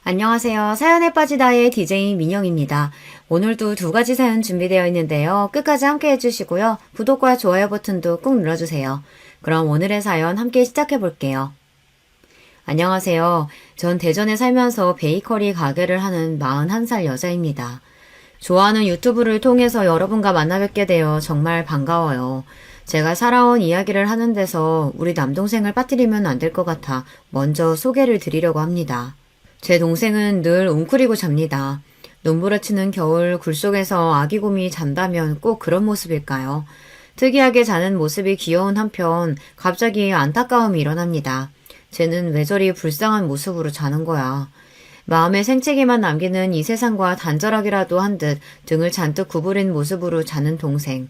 안녕하세요. 사연에 빠지다의 DJ 민영입니다. 오늘도 두 가지 사연 준비되어 있는데요. 끝까지 함께 해주시고요. 구독과 좋아요 버튼도 꾹 눌러주세요. 그럼 오늘의 사연 함께 시작해 볼게요. 안녕하세요. 전 대전에 살면서 베이커리 가게를 하는 41살 여자입니다. 좋아하는 유튜브를 통해서 여러분과 만나 뵙게 되어 정말 반가워요. 제가 살아온 이야기를 하는 데서 우리 남동생을 빠뜨리면 안 될 것 같아 먼저 소개를 드리려고 합니다. 제 동생은 늘 웅크리고 잡니다. 눈부라치는 겨울 굴 속에서 아기 곰이 잔다면 꼭 그런 모습일까요? 특이하게 자는 모습이 귀여운 한편 갑자기 안타까움이 일어납니다. 쟤는 왜 저리 불쌍한 모습으로 자는 거야. 마음에 생채기만 남기는 이 세상과 단절하기라도 한 듯 등을 잔뜩 구부린 모습으로 자는 동생.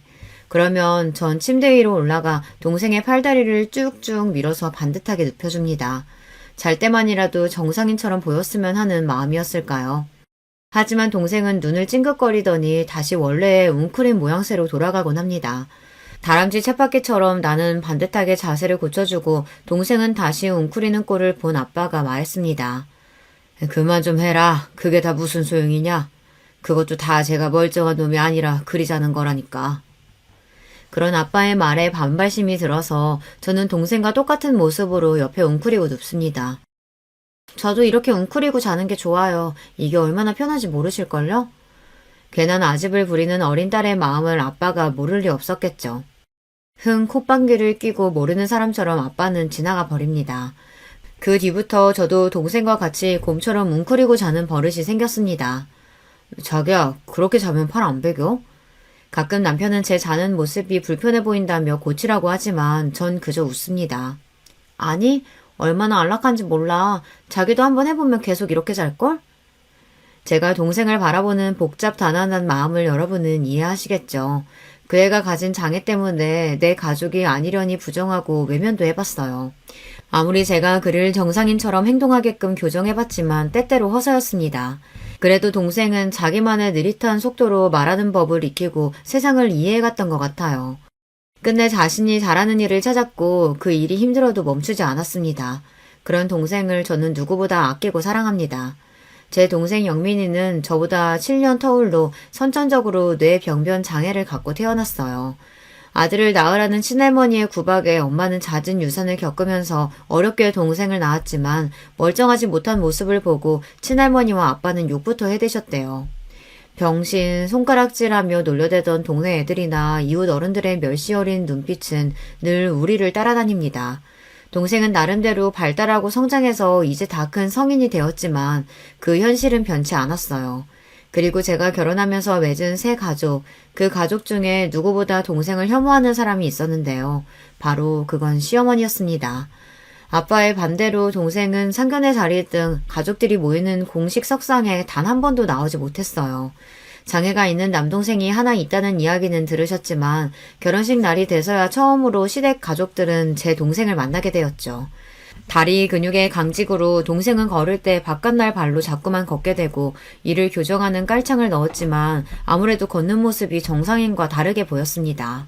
그러면 전 침대 위로 올라가 동생의 팔다리를 쭉쭉 밀어서 반듯하게 눕혀줍니다. 잘 때만이라도 정상인처럼 보였으면 하는 마음이었을까요? 하지만 동생은 눈을 찡긋거리더니 다시 원래의 웅크린 모양새로 돌아가곤 합니다. 다람쥐 쳇바퀴처럼 나는 반듯하게 자세를 고쳐주고 동생은 다시 웅크리는 꼴을 본 아빠가 말했습니다. 그만 좀 해라. 그게 다 무슨 소용이냐? 그것도 다 제가 멀쩡한 놈이 아니라 그리자는 거라니까. 그런 아빠의 말에 반발심이 들어서 저는 동생과 똑같은 모습으로 옆에 웅크리고 눕습니다. 저도 이렇게 웅크리고 자는 게 좋아요. 이게 얼마나 편한지 모르실걸요? 괜한 아집을 부리는 어린 딸의 마음을 아빠가 모를 리 없었겠죠. 흥 콧방귀를 뀌고 모르는 사람처럼 아빠는 지나가 버립니다. 그 뒤부터 저도 동생과 같이 곰처럼 웅크리고 자는 버릇이 생겼습니다. 자기야, 그렇게 자면 팔 안 베겨? 가끔 남편은 제 자는 모습이 불편해 보인다며 고치라고 하지만 전 그저 웃습니다. 아니, 얼마나 안락한지 몰라. 자기도 한번 해보면 계속 이렇게 잘걸? 제가 동생을 바라보는 복잡 단안한 마음을 여러분은 이해하시겠죠. 그 애가 가진 장애 때문에 내 가족이 아니려니 부정하고 외면도 해봤어요. 아무리 제가 그를 정상인처럼 행동하게끔 교정해봤지만 때때로 허사였습니다. 그래도 동생은 자기만의 느릿한 속도로 말하는 법을 익히고 세상을 이해해갔던 것 같아요. 끝내 자신이 잘하는 일을 찾았고 그 일이 힘들어도 멈추지 않았습니다. 그런 동생을 저는 누구보다 아끼고 사랑합니다. 제 동생 영민이는 저보다 7년 터울로 선천적으로 뇌병변 장애를 갖고 태어났어요. 아들을 낳으라는 친할머니의 구박에 엄마는 잦은 유산을 겪으면서 어렵게 동생을 낳았지만 멀쩡하지 못한 모습을 보고 친할머니와 아빠는 욕부터 해대셨대요. 병신, 손가락질하며 놀려대던 동네 애들이나 이웃 어른들의 멸시 어린 눈빛은 늘 우리를 따라다닙니다. 동생은 나름대로 발달하고 성장해서 이제 다 큰 성인이 되었지만 그 현실은 변치 않았어요. 그리고 제가 결혼하면서 맺은 새 가족, 그 가족 중에 누구보다 동생을 혐오하는 사람이 있었는데요. 바로 그건 시어머니였습니다. 아빠의 반대로 동생은 상견례 자리 등 가족들이 모이는 공식 석상에 단 한 번도 나오지 못했어요. 장애가 있는 남동생이 하나 있다는 이야기는 들으셨지만 결혼식 날이 돼서야 처음으로 시댁 가족들은 제 동생을 만나게 되었죠. 다리 근육의 강직으로 동생은 걸을 때 바깥날 발로 자꾸만 걷게 되고 이를 교정하는 깔창을 넣었지만 아무래도 걷는 모습이 정상인과 다르게 보였습니다.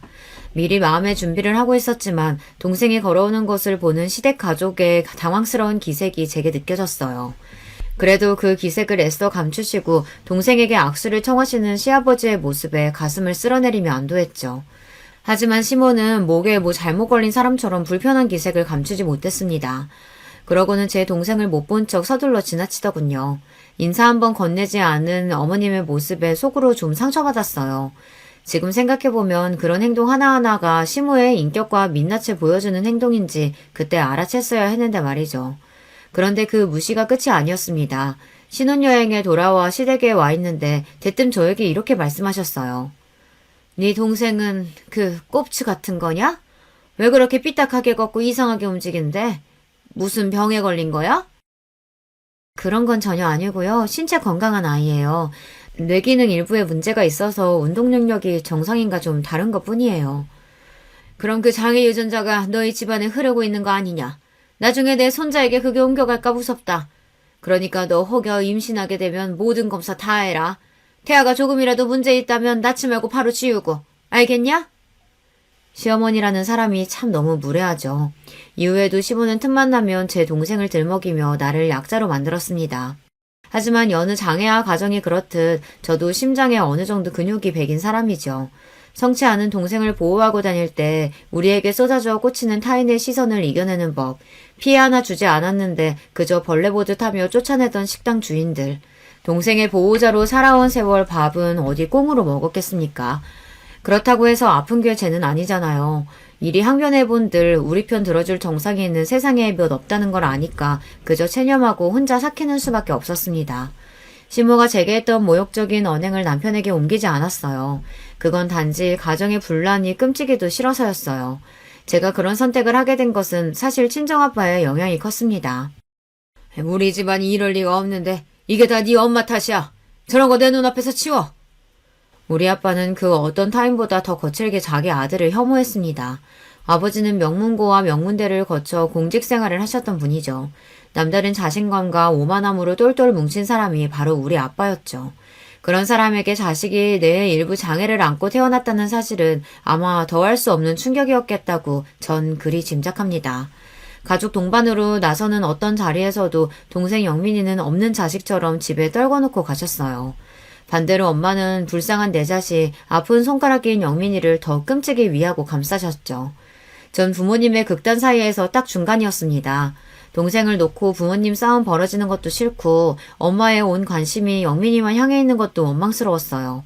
미리 마음의 준비를 하고 있었지만 동생이 걸어오는 것을 보는 시댁 가족의 당황스러운 기색이 제게 느껴졌어요. 그래도 그 기색을 애써 감추시고 동생에게 악수를 청하시는 시아버지의 모습에 가슴을 쓸어내리며 안도했죠. 하지만 시모는 목에 뭐 잘못 걸린 사람처럼 불편한 기색을 감추지 못했습니다. 그러고는 제 동생을 못 본 척 서둘러 지나치더군요. 인사 한번 건네지 않은 어머님의 모습에 속으로 좀 상처받았어요. 지금 생각해보면 그런 행동 하나하나가 시모의 인격과 민낯을 보여주는 행동인지 그때 알아챘어야 했는데 말이죠. 그런데 그 무시가 끝이 아니었습니다. 신혼여행에 돌아와 시댁에 와 있는데 대뜸 저에게 이렇게 말씀하셨어요. 네 동생은 그 꼽추 같은 거냐? 왜 그렇게 삐딱하게 걷고 이상하게 움직이는데? 무슨 병에 걸린 거야? 그런 건 전혀 아니고요. 신체 건강한 아이예요. 뇌기능 일부에 문제가 있어서 운동 능력이 정상인과 좀 다른 것 뿐이에요. 그럼 그 장애 유전자가 너희 집안에 흐르고 있는 거 아니냐? 나중에 내 손자에게 그게 옮겨갈까 무섭다. 그러니까 너 혹여 임신하게 되면 모든 검사 다 해라. 태아가 조금이라도 문제 있다면 낳지 말고 바로 지우고. 알겠냐? 시어머니라는 사람이 참 너무 무례하죠. 이후에도 시부는 틈만 나면 제 동생을 들먹이며 나를 약자로 만들었습니다. 하지만 여느 장애아 가정이 그렇듯 저도 심장에 어느 정도 근육이 배긴 사람이죠. 성치 않은 동생을 보호하고 다닐 때 우리에게 쏟아져 꽂히는 타인의 시선을 이겨내는 법, 피해 하나 주지 않았는데 그저 벌레 보듯 하며 쫓아내던 식당 주인들, 동생의 보호자로 살아온 세월 밥은 어디 꽁으로 먹었겠습니까? 그렇다고 해서 아픈 게 죄는 아니잖아요. 이리 항변해본들 우리 편 들어줄 정상이 있는 세상에 몇 없다는 걸 아니까 그저 체념하고 혼자 삭히는 수밖에 없었습니다. 시모가 제게 했던 모욕적인 언행을 남편에게 옮기지 않았어요. 그건 단지 가정의 분란이 끔찍이도 싫어서였어요. 제가 그런 선택을 하게 된 것은 사실 친정아빠의 영향이 컸습니다. 우리 집안이 이럴 리가 없는데 이게 다 네 엄마 탓이야. 저런 거 내 눈앞에서 치워. 우리 아빠는 그 어떤 타인보다 더 거칠게 자기 아들을 혐오했습니다. 아버지는 명문고와 명문대를 거쳐 공직 생활을 하셨던 분이죠. 남다른 자신감과 오만함으로 똘똘 뭉친 사람이 바로 우리 아빠였죠. 그런 사람에게 자식이 뇌의 일부 장애를 안고 태어났다는 사실은 아마 더할 수 없는 충격이었겠다고 전 그리 짐작합니다. 가족 동반으로 나서는 어떤 자리에서도 동생 영민이는 없는 자식처럼 집에 떨궈놓고 가셨어요. 반대로 엄마는 불쌍한 내 자식, 아픈 손가락인 영민이를 더 끔찍이 위하고 감싸셨죠. 전 부모님의 극단 사이에서 딱 중간이었습니다. 동생을 놓고 부모님 싸움 벌어지는 것도 싫고 엄마의 온 관심이 영민이만 향해 있는 것도 원망스러웠어요.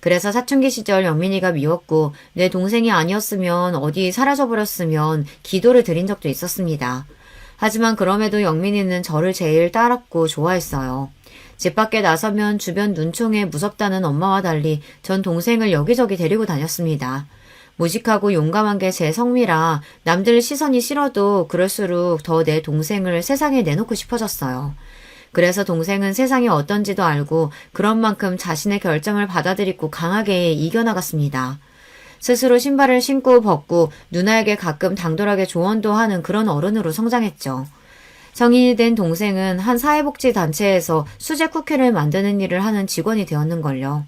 그래서 사춘기 시절 영민이가 미웠고 내 동생이 아니었으면 어디 사라져버렸으면 기도를 드린 적도 있었습니다. 하지만 그럼에도 영민이는 저를 제일 따랐고 좋아했어요. 집 밖에 나서면 주변 눈총에 무섭다는 엄마와 달리 전 동생을 여기저기 데리고 다녔습니다. 무식하고 용감한 게 제 성미라 남들 시선이 싫어도 그럴수록 더 내 동생을 세상에 내놓고 싶어졌어요. 그래서 동생은 세상이 어떤지도 알고 그런 만큼 자신의 결정을 받아들이고 강하게 이겨나갔습니다. 스스로 신발을 신고 벗고 누나에게 가끔 당돌하게 조언도 하는 그런 어른으로 성장했죠. 성인이 된 동생은 한 사회복지단체에서 수제 쿠키를 만드는 일을 하는 직원이 되었는걸요.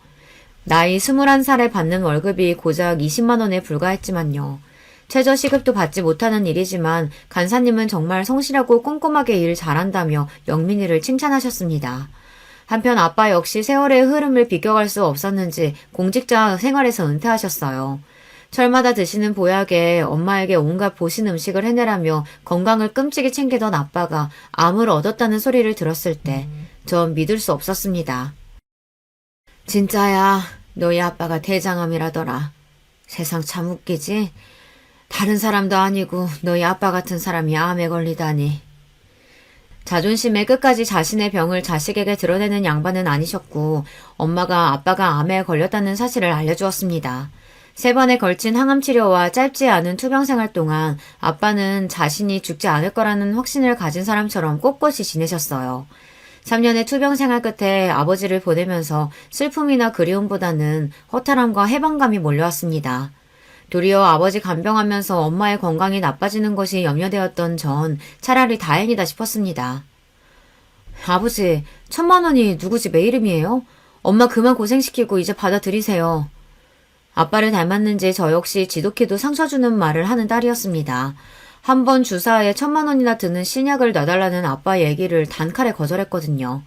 나이 21살에 받는 월급이 고작 20만 원에 불과했지만요. 최저시급도 받지 못하는 일이지만 간사님은 정말 성실하고 꼼꼼하게 일 잘한다며 영민이를 칭찬하셨습니다. 한편 아빠 역시 세월의 흐름을 비껴갈 수 없었는지 공직자 생활에서 은퇴하셨어요. 철마다 드시는 보약에 엄마에게 온갖 보신 음식을 해내라며 건강을 끔찍이 챙기던 아빠가 암을 얻었다는 소리를 들었을 때 전 믿을 수 없었습니다. 진짜야, 너희 아빠가 대장암이라더라. 세상 참 웃기지? 다른 사람도 아니고 너희 아빠 같은 사람이 암에 걸리다니. 자존심에 끝까지 자신의 병을 자식에게 드러내는 양반은 아니셨고 엄마가 아빠가 암에 걸렸다는 사실을 알려주었습니다. 3번에 걸친 항암 치료와 짧지 않은 투병 생활 동안 아빠는 자신이 죽지 않을 거라는 확신을 가진 사람처럼 꼿꼿이 지내셨어요. 3년의 투병 생활 끝에 아버지를 보내면서 슬픔이나 그리움보다는 허탈함과 해방감이 몰려왔습니다. 도리어 아버지 간병하면서 엄마의 건강이 나빠지는 것이 염려되었던 전 차라리 다행이다 싶었습니다. 아버지, 1,000만 원이 누구 집의 이름이에요? 엄마 그만 고생시키고 이제 받아들이세요. 아빠를 닮았는지 저 역시 지독히도 상처 주는 말을 하는 딸이었습니다. 한 번 주사에 1,000만 원이나 드는 신약을 놔달라는 아빠 얘기를 단칼에 거절했거든요.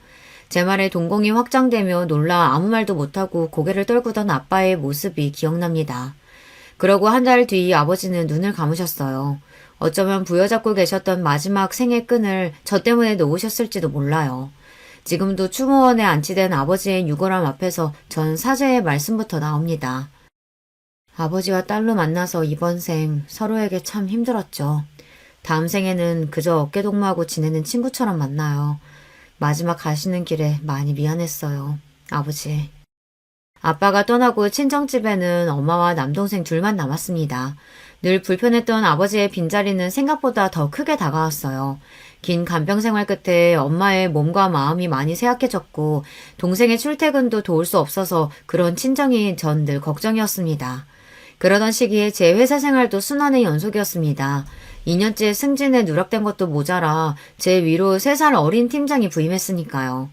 제 말에 동공이 확장되며 놀라 아무 말도 못하고 고개를 떨구던 아빠의 모습이 기억납니다. 그러고 한 달 뒤 아버지는 눈을 감으셨어요. 어쩌면 부여잡고 계셨던 마지막 생의 끈을 저 때문에 놓으셨을지도 몰라요. 지금도 추모원에 안치된 아버지의 유골함 앞에서 전 사죄의 말씀부터 나옵니다. 아버지와 딸로 만나서 이번 생 서로에게 참 힘들었죠. 다음 생에는 그저 어깨동무하고 지내는 친구처럼 만나요. 마지막 가시는 길에 많이 미안했어요. 아버지. 아빠가 떠나고 친정집에는 엄마와 남동생 둘만 남았습니다. 늘 불편했던 아버지의 빈자리는 생각보다 더 크게 다가왔어요. 긴 간병 생활 끝에 엄마의 몸과 마음이 많이 쇠약해졌고 동생의 출퇴근도 도울 수 없어서 그런 친정이 전 늘 걱정이었습니다. 그러던 시기에 제 회사 생활도 순환의 연속이었습니다. 2년째 승진에 누락된 것도 모자라 제 위로 3살 어린 팀장이 부임했으니까요.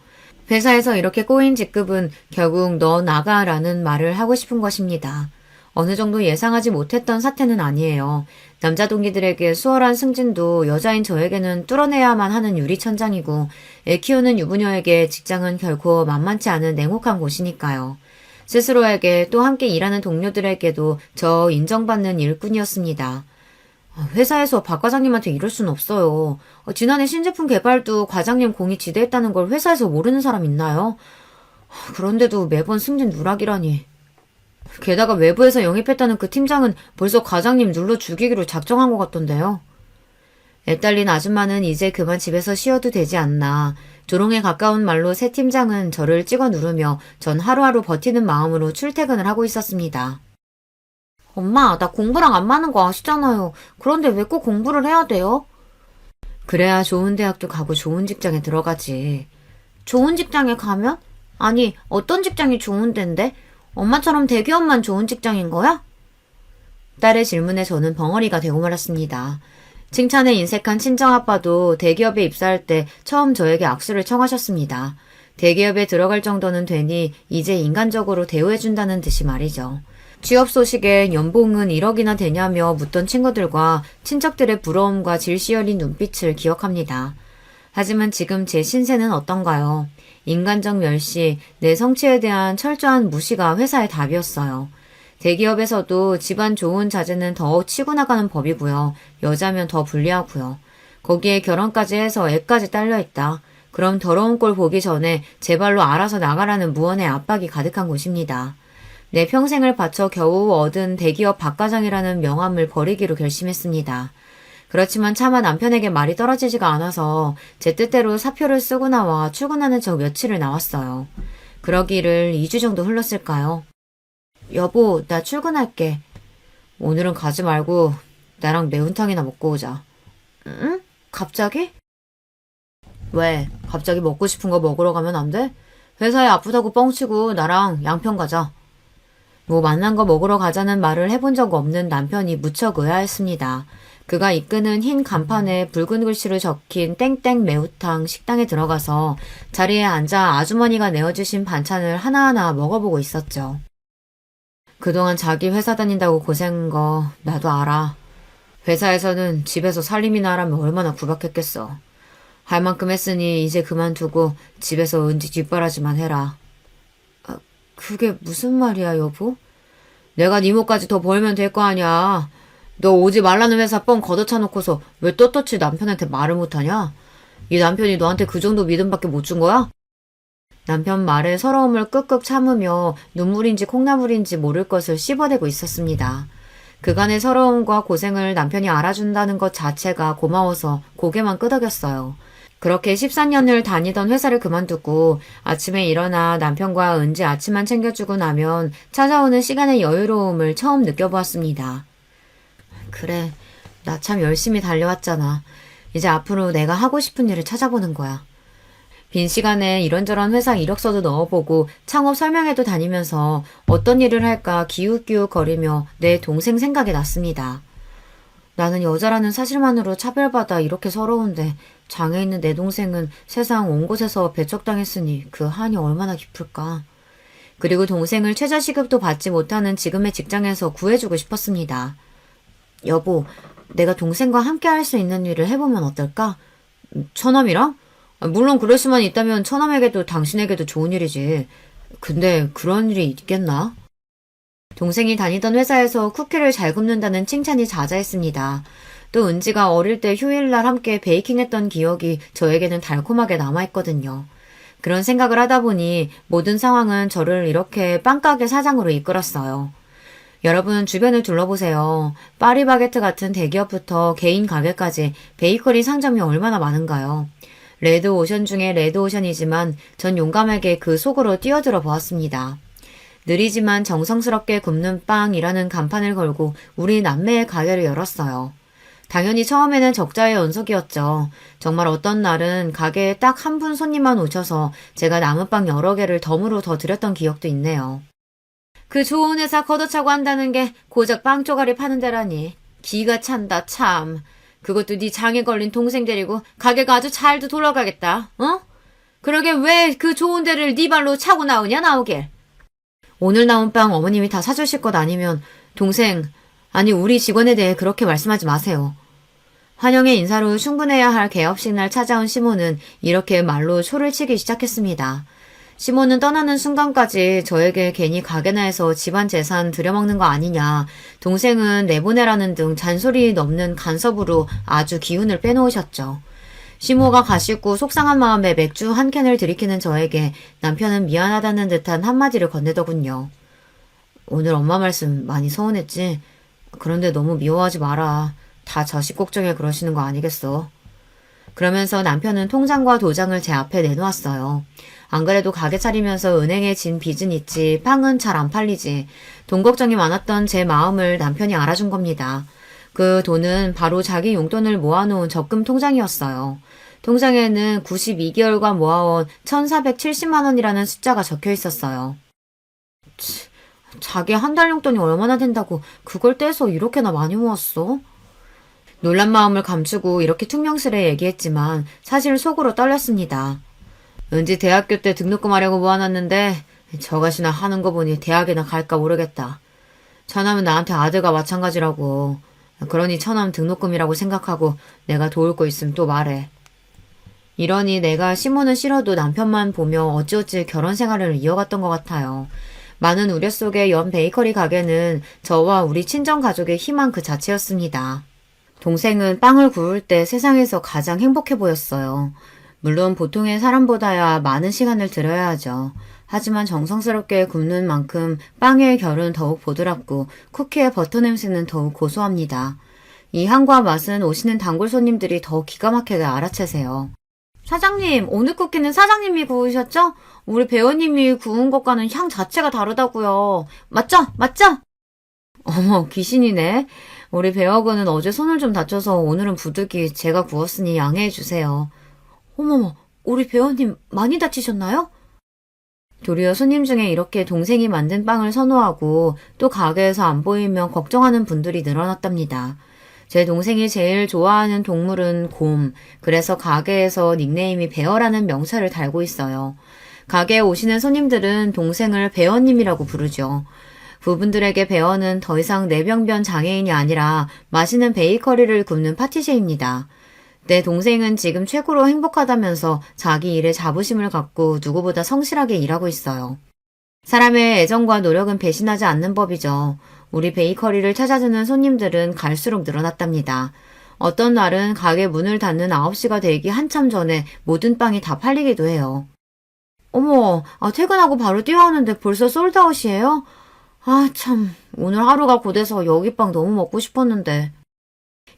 회사에서 이렇게 꼬인 직급은 결국 너 나가라는 말을 하고 싶은 것입니다. 어느 정도 예상하지 못했던 사태는 아니에요. 남자 동기들에게 수월한 승진도 여자인 저에게는 뚫어내야만 하는 유리천장이고 애 키우는 유부녀에게 직장은 결코 만만치 않은 냉혹한 곳이니까요. 스스로에게 또 함께 일하는 동료들에게도 저 인정받는 일꾼이었습니다. 회사에서 박 과장님한테 이럴 순 없어요. 지난해 신제품 개발도 과장님 공이 지대했다는 걸 회사에서 모르는 사람 있나요? 그런데도 매번 승진 누락이라니. 게다가 외부에서 영입했다는 그 팀장은 벌써 과장님 눌러 죽이기로 작정한 것 같던데요. 애딸린 아줌마는 이제 그만 집에서 쉬어도 되지 않나. 조롱에 가까운 말로 새 팀장은 저를 찍어 누르며 전 하루하루 버티는 마음으로 출퇴근을 하고 있었습니다. 엄마, 나 공부랑 안 맞는 거 아시잖아요. 그런데 왜 꼭 공부를 해야 돼요? 그래야 좋은 대학도 가고 좋은 직장에 들어가지. 좋은 직장에 가면? 아니, 어떤 직장이 좋은 데인데? 엄마처럼 대기업만 좋은 직장인 거야? 딸의 질문에 저는 벙어리가 되고 말았습니다. 칭찬에 인색한 친정아빠도 대기업에 입사할 때 처음 저에게 악수를 청하셨습니다. 대기업에 들어갈 정도는 되니 이제 인간적으로 대우해준다는 듯이 말이죠. 취업 소식에 연봉은 1억이나 되냐며 묻던 친구들과 친척들의 부러움과 질시 어린 눈빛을 기억합니다. 하지만 지금 제 신세는 어떤가요? 인간적 멸시, 내 성취에 대한 철저한 무시가 회사의 답이었어요. 대기업에서도 집안 좋은 자제는 더 치고 나가는 법이고요. 여자면 더 불리하고요. 거기에 결혼까지 해서 애까지 딸려있다. 그럼 더러운 꼴 보기 전에 제 발로 알아서 나가라는 무언의 압박이 가득한 곳입니다. 내 평생을 바쳐 겨우 얻은 대기업 박과장이라는 명함을 버리기로 결심했습니다. 그렇지만 차마 남편에게 말이 떨어지지가 않아서 제 뜻대로 사표를 쓰고 나와 출근하는 척 며칠을 나왔어요. 그러기를 2주 정도 흘렀을까요? 여보, 나 출근할게. 오늘은 가지 말고 나랑 매운탕이나 먹고 오자. 응? 갑자기? 왜? 갑자기 먹고 싶은 거 먹으러 가면 안 돼? 회사에 아프다고 뻥치고 나랑 양평 가자. 뭐 만난 거 먹으러 가자는 말을 해본 적 없는 남편이 무척 의아했습니다. 그가 이끄는 흰 간판에 붉은 글씨로 적힌 땡땡 매우탕 식당에 들어가서 자리에 앉아 아주머니가 내어주신 반찬을 하나하나 먹어보고 있었죠. 그동안 자기 회사 다닌다고 고생한 거 나도 알아. 회사에서는 집에서 살림이나 하라면 얼마나 구박했겠어. 할 만큼 했으니 이제 그만두고 집에서 은지 뒷바라지만 해라. 그게 무슨 말이야, 여보? 내가 네 몫까지 더 벌면 될 거 아니야. 너 오지 말라는 회사 뻥 걷어차놓고서 왜 떳떳이 남편한테 말을 못하냐? 이 남편이 너한테 그 정도 믿음밖에 못 준 거야? 남편 말에 서러움을 끄끄 참으며 눈물인지 콩나물인지 모를 것을 씹어대고 있었습니다. 그간의 서러움과 고생을 남편이 알아준다는 것 자체가 고마워서 고개만 끄덕였어요. 그렇게 14년을 다니던 회사를 그만두고 아침에 일어나 남편과 은지 아침만 챙겨주고 나면 찾아오는 시간의 여유로움을 처음 느껴보았습니다. 그래, 나 참 열심히 달려왔잖아. 이제 앞으로 내가 하고 싶은 일을 찾아보는 거야. 빈 시간에 이런저런 회사 이력서도 넣어보고 창업 설명회도 다니면서 어떤 일을 할까 기웃기웃거리며 내 동생 생각이 났습니다. 나는 여자라는 사실만으로 차별받아 이렇게 서러운데 장애 있는 내 동생은 세상 온 곳에서 배척당했으니 그 한이 얼마나 깊을까. 그리고 동생을 최저시급도 받지 못하는 지금의 직장에서 구해주고 싶었습니다. 여보, 내가 동생과 함께 할 수 있는 일을 해보면 어떨까? 처남이랑? 물론 그럴 수만 있다면 처남에게도 당신에게도 좋은 일이지. 근데 그런 일이 있겠나? 동생이 다니던 회사에서 쿠키를 잘 굽는다는 칭찬이 자자했습니다. 또 은지가 어릴 때 휴일날 함께 베이킹했던 기억이 저에게는 달콤하게 남아있거든요. 그런 생각을 하다 보니 모든 상황은 저를 이렇게 빵가게 사장으로 이끌었어요. 여러분 주변을 둘러보세요. 파리바게트 같은 대기업부터 개인 가게까지 베이커리 상점이 얼마나 많은가요? 레드오션 중에 레드오션이지만 전 용감하게 그 속으로 뛰어들어 보았습니다. 느리지만 정성스럽게 굽는 빵이라는 간판을 걸고 우리 남매의 가게를 열었어요. 당연히 처음에는 적자의 연속이었죠. 정말 어떤 날은 가게에 딱 한 분 손님만 오셔서 제가 남은 빵 여러 개를 덤으로 더 드렸던 기억도 있네요. 그 좋은 회사 걷어차고 한다는 게 고작 빵 쪼가리 파는 데라니. 기가 찬다 참. 그것도 네 장에 걸린 동생 데리고 가게가 아주 잘도 돌아가겠다. 어? 그러게 왜 그 좋은 데를 네 발로 차고 나오냐 나오길. 오늘 나온 빵 어머님이 다 사주실 것 아니면 동생, 아니 우리 직원에 대해 그렇게 말씀하지 마세요. 환영의 인사로 충분해야 할 개업식 날 찾아온 시몬은 이렇게 말로 초를 치기 시작했습니다. 시몬은 떠나는 순간까지 저에게 괜히 가게나 해서 집안 재산 들여먹는 거 아니냐, 동생은 내보내라는 등 잔소리 넘는 간섭으로 아주 기운을 빼놓으셨죠. 시모가 가시고 속상한 마음에 맥주 한 캔을 들이키는 저에게 남편은 미안하다는 듯한 한마디를 건네더군요. 오늘 엄마 말씀 많이 서운했지? 그런데 너무 미워하지 마라. 다 자식 걱정에 그러시는 거 아니겠어? 그러면서 남편은 통장과 도장을 제 앞에 내놓았어요. 안 그래도 가게 차리면서 은행에 진 빚은 있지 빵은 잘 안 팔리지. 돈 걱정이 많았던 제 마음을 남편이 알아준 겁니다. 그 돈은 바로 자기 용돈을 모아놓은 적금 통장이었어요. 통장에는 92개월간 모아온 1,470만 원이라는 숫자가 적혀 있었어요. 자기 한 달 용돈이 얼마나 된다고 그걸 떼서 이렇게나 많이 모았어? 놀란 마음을 감추고 이렇게 퉁명스레 얘기했지만 사실 속으로 떨렸습니다. 왠지 대학교 때 등록금 하려고 모아놨는데 저것이나 하는 거 보니 대학이나 갈까 모르겠다. 처남은 나한테 아들과 마찬가지라고. 그러니 처남 등록금이라고 생각하고 내가 도울 거 있으면 또 말해. 이러니 내가 시몬은 싫어도 남편만 보며 어찌어찌 결혼 생활을 이어갔던 것 같아요. 많은 우려 속에 연 베이커리 가게는 저와 우리 친정 가족의 희망 그 자체였습니다. 동생은 빵을 구울 때 세상에서 가장 행복해 보였어요. 물론 보통의 사람보다야 많은 시간을 들여야 하죠. 하지만 정성스럽게 굽는 만큼 빵의 결은 더욱 보드랍고 쿠키의 버터 냄새는 더욱 고소합니다. 이 향과 맛은 오시는 단골 손님들이 더 기가 막히게 알아채세요. 사장님, 오늘 쿠키는 사장님이 구우셨죠? 우리 배우님이 구운 것과는 향 자체가 다르다고요. 맞죠? 맞죠? 어머, 귀신이네. 우리 배우군은 어제 손을 좀 다쳐서 오늘은 부득이 제가 구웠으니 양해해 주세요. 어머머, 우리 배우님 많이 다치셨나요? 도리어 손님 중에 이렇게 동생이 만든 빵을 선호하고 또 가게에서 안 보이면 걱정하는 분들이 늘어났답니다. 제 동생이 제일 좋아하는 동물은 곰, 그래서 가게에서 닉네임이 베어라는 명찰을 달고 있어요. 가게에 오시는 손님들은 동생을 베어님이라고 부르죠. 그분들에게 베어는 더 이상 내병변 장애인이 아니라 맛있는 베이커리를 굽는 파티셰입니다. 내 동생은 지금 최고로 행복하다면서 자기 일에 자부심을 갖고 누구보다 성실하게 일하고 있어요. 사람의 애정과 노력은 배신하지 않는 법이죠. 우리 베이커리를 찾아주는 손님들은 갈수록 늘어났답니다. 어떤 날은 가게 문을 닫는 9시가 되기 한참 전에 모든 빵이 다 팔리기도 해요. 어머, 퇴근하고 바로 뛰어오는데 벌써 솔드아웃이에요? 참, 오늘 하루가 고돼서 여기 빵 너무 먹고 싶었는데.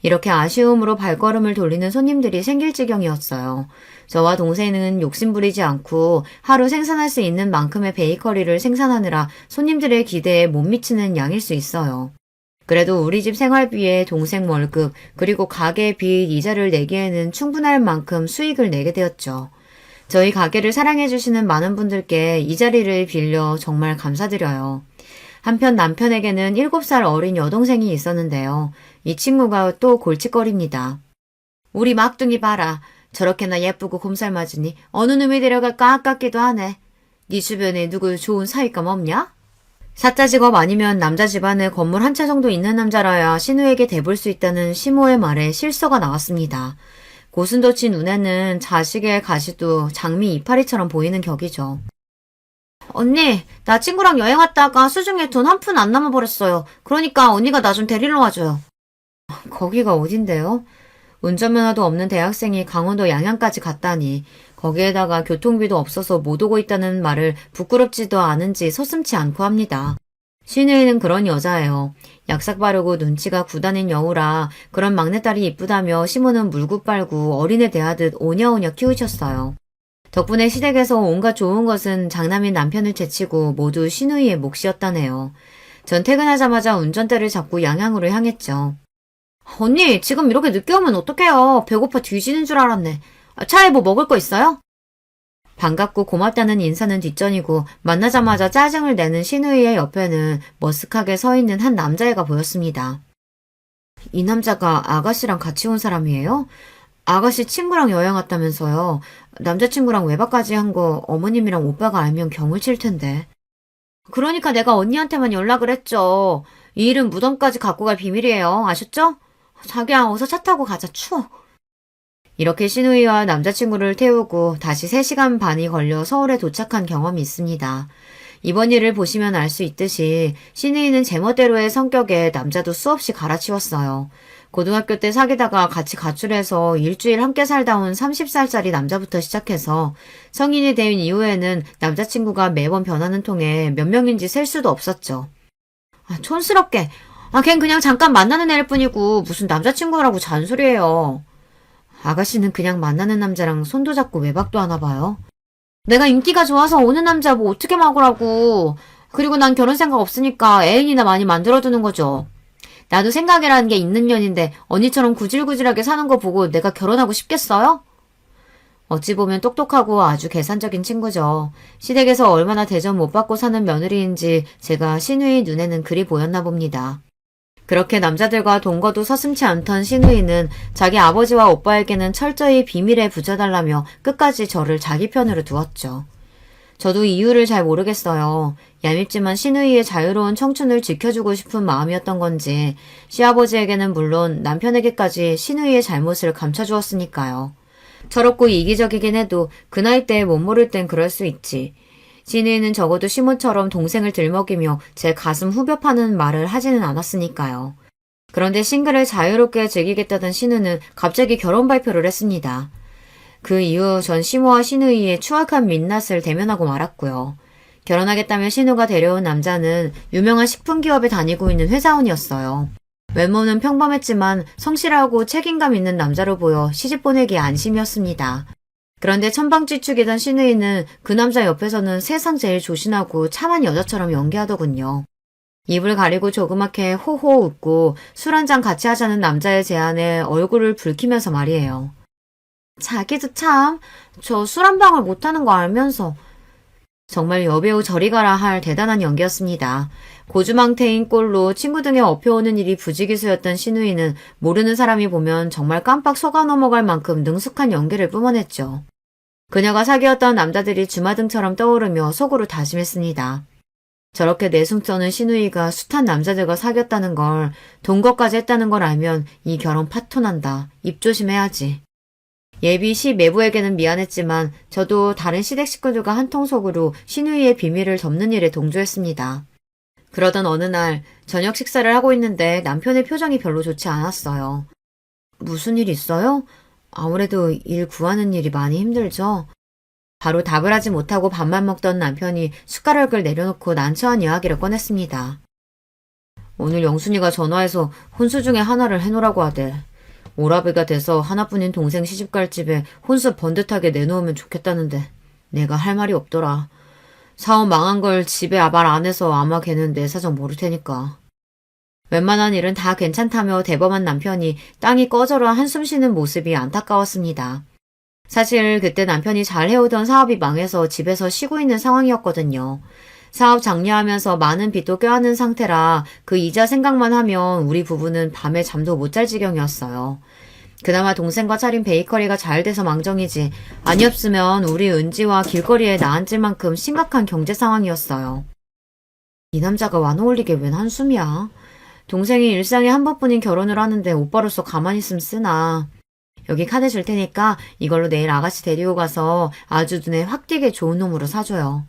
이렇게 아쉬움으로 발걸음을 돌리는 손님들이 생길 지경이었어요. 저와 동생은 욕심부리지 않고 하루 생산할 수 있는 만큼의 베이커리를 생산하느라 손님들의 기대에 못 미치는 양일 수 있어요. 그래도 우리 집 생활비에 동생 월급 그리고 가게 빚 이자를 내기에는 충분할 만큼 수익을 내게 되었죠. 저희 가게를 사랑해주시는 많은 분들께 이 자리를 빌려 정말 감사드려요. 한편 남편에게는 7살 어린 여동생이 있었는데요. 이 친구가 또 골칫거립니다. 우리 막둥이 봐라. 저렇게나 예쁘고 곰살맞으니 어느 놈이 데려갈까 아깝기도 하네. 네 주변에 누구 좋은 사위감 없냐? 사짜 직업 아니면 남자 집안에 건물 한 채 정도 있는 남자라야 신우에게 대볼 수 있다는 시모의 말에 실서가 나왔습니다. 고슴도치 눈에는 자식의 가시도 장미 이파리처럼 보이는 격이죠. 언니, 나 친구랑 여행 왔다가 수중에 돈 한 푼 안 남아버렸어요. 그러니까 언니가 나 좀 데리러 와줘요. 거기가 어딘데요? 운전면허도 없는 대학생이 강원도 양양까지 갔다니 거기에다가 교통비도 없어서 못 오고 있다는 말을 부끄럽지도 않은지 서슴지 않고 합니다. 신우이는 그런 여자예요. 약삭 바르고 눈치가 굳어낸 여우라 그런 막내딸이 이쁘다며 시모는 물고 빨고 어린애 대하듯 오냐오냐 키우셨어요. 덕분에 시댁에서 온갖 좋은 것은 장남인 남편을 제치고 모두 신우이의 몫이었다네요. 전 퇴근하자마자 운전대를 잡고 양양으로 향했죠. 언니, 지금 이렇게 늦게 오면 어떡해요. 배고파 뒤지는 줄 알았네. 차에 뭐 먹을 거 있어요? 반갑고 고맙다는 인사는 뒷전이고 만나자마자 짜증을 내는 신우이의 옆에는 머쓱하게 서 있는 한 남자애가 보였습니다. 이 남자가 아가씨랑 같이 온 사람이에요? 아가씨 친구랑 여행 왔다면서요. 남자친구랑 외박까지 한 거 어머님이랑 오빠가 알면 경을 칠 텐데. 그러니까 내가 언니한테만 연락을 했죠. 이 일은 무덤까지 갖고 갈 비밀이에요. 아셨죠? 자기야, 어서 차 타고 가자. 추워. 이렇게 신우이와 남자친구를 태우고 다시 3시간 반이 걸려 서울에 도착한 경험이 있습니다. 이번 일을 보시면 알 수 있듯이 신우이는 제멋대로의 성격에 남자도 수없이 갈아치웠어요. 고등학교 때 사귀다가 같이 가출해서 일주일 함께 살다 온 30살짜리 남자부터 시작해서 성인이 된 이후에는 남자친구가 매번 변하는 통에 몇 명인지 셀 수도 없었죠. 촌스럽게. 걘 그냥 잠깐 만나는 애일 뿐이고 무슨 남자친구라고 잔소리해요. 아가씨는 그냥 만나는 남자랑 손도 잡고 외박도 하나 봐요. 내가 인기가 좋아서 오는 남자 뭐 어떻게 막으라고. 그리고 난 결혼 생각 없으니까 애인이나 많이 만들어두는 거죠. 나도 생각이라는 게 있는 년인데 언니처럼 구질구질하게 사는 거 보고 내가 결혼하고 싶겠어요? 어찌 보면 똑똑하고 아주 계산적인 친구죠. 시댁에서 얼마나 대접 못 받고 사는 며느리인지 제가 신우이 눈에는 그리 보였나 봅니다. 그렇게 남자들과 동거도 서슴지 않던 신우이는 자기 아버지와 오빠에게는 철저히 비밀에 붙여달라며 끝까지 저를 자기 편으로 두었죠. 저도 이유를 잘 모르겠어요. 얄밉지만 신우이의 자유로운 청춘을 지켜주고 싶은 마음이었던 건지 시아버지에게는 물론 남편에게까지 신우이의 잘못을 감춰주었으니까요. 철없고 이기적이긴 해도 그 나이 때에 못 모를 땐 그럴 수 있지. 신우이는 적어도 시모처럼 동생을 들먹이며 제 가슴 후벼 파는 말을 하지는 않았으니까요. 그런데 싱글을 자유롭게 즐기겠다던 신우는 갑자기 결혼 발표를 했습니다. 그 이후 전 시모와 신우이의 추악한 민낯을 대면하고 말았고요. 결혼하겠다며 신우가 데려온 남자는 유명한 식품기업에 다니고 있는 회사원이었어요. 외모는 평범했지만 성실하고 책임감 있는 남자로 보여 시집 보내기에 안심이었습니다. 그런데 천방지축이던 신우이는 그 남자 옆에서는 세상 제일 조신하고 참한 여자처럼 연기하더군요. 입을 가리고 조그맣게 호호 웃고 술 한잔 같이 하자는 남자의 제안에 얼굴을 붉히면서 말이에요. 자기도 참, 저 술 한 방울 못하는 거 알면서. 정말 여배우 저리 가라 할 대단한 연기였습니다. 고주망태인 꼴로 친구 등에 업혀오는 일이 부지기수였던 신우이는 모르는 사람이 보면 정말 깜빡 속아 넘어갈 만큼 능숙한 연기를 뿜어냈죠. 그녀가 사귀었던 남자들이 주마등처럼 떠오르며 속으로 다짐했습니다. 저렇게 내숭 떠는 신우이가 숱한 남자들과 사귀었다는 걸, 동거까지 했다는 걸 알면 이 결혼 파토난다. 입 조심해야지. 예비 시매부에게는 미안했지만 저도 다른 시댁 식구들과 한통속으로 신우이의 비밀을 덮는 일에 동조했습니다. 그러던 어느 날 저녁 식사를 하고 있는데 남편의 표정이 별로 좋지 않았어요. 무슨 일 있어요? 아무래도 일 구하는 일이 많이 힘들죠. 바로 답을 하지 못하고 밥만 먹던 남편이 숟가락을 내려놓고 난처한 이야기를 꺼냈습니다. 오늘 영순이가 전화해서 혼수 중에 하나를 해놓으라고 하대. 오라비가 돼서 하나뿐인 동생 시집갈 집에 혼수 번듯하게 내놓으면 좋겠다는데 내가 할 말이 없더라. 사업 망한 걸 집에 말 안 해서 아마 걔는 내 사정 모를 테니까. 웬만한 일은 다 괜찮다며 대범한 남편이 땅이 꺼져라 한숨 쉬는 모습이 안타까웠습니다. 사실 그때 남편이 잘 해오던 사업이 망해서 집에서 쉬고 있는 상황이었거든요. 사업 장려하면서 많은 빚도 껴안은 상태라 그 이자 생각만 하면 우리 부부는 밤에 잠도 못 잘 지경이었어요. 그나마 동생과 차린 베이커리가 잘 돼서 망정이지 아니었으면 우리 은지와 길거리에 나앉을 만큼 심각한 경제 상황이었어요. 이 남자가 완어울리게 웬 한숨이야. 동생이 일상에 한 번뿐인 결혼을 하는데 오빠로서 가만히 있으면 쓰나. 여기 카드 줄 테니까 이걸로 내일 아가씨 데리고 가서 아주 눈에 확 띄게 좋은 놈으로 사줘요.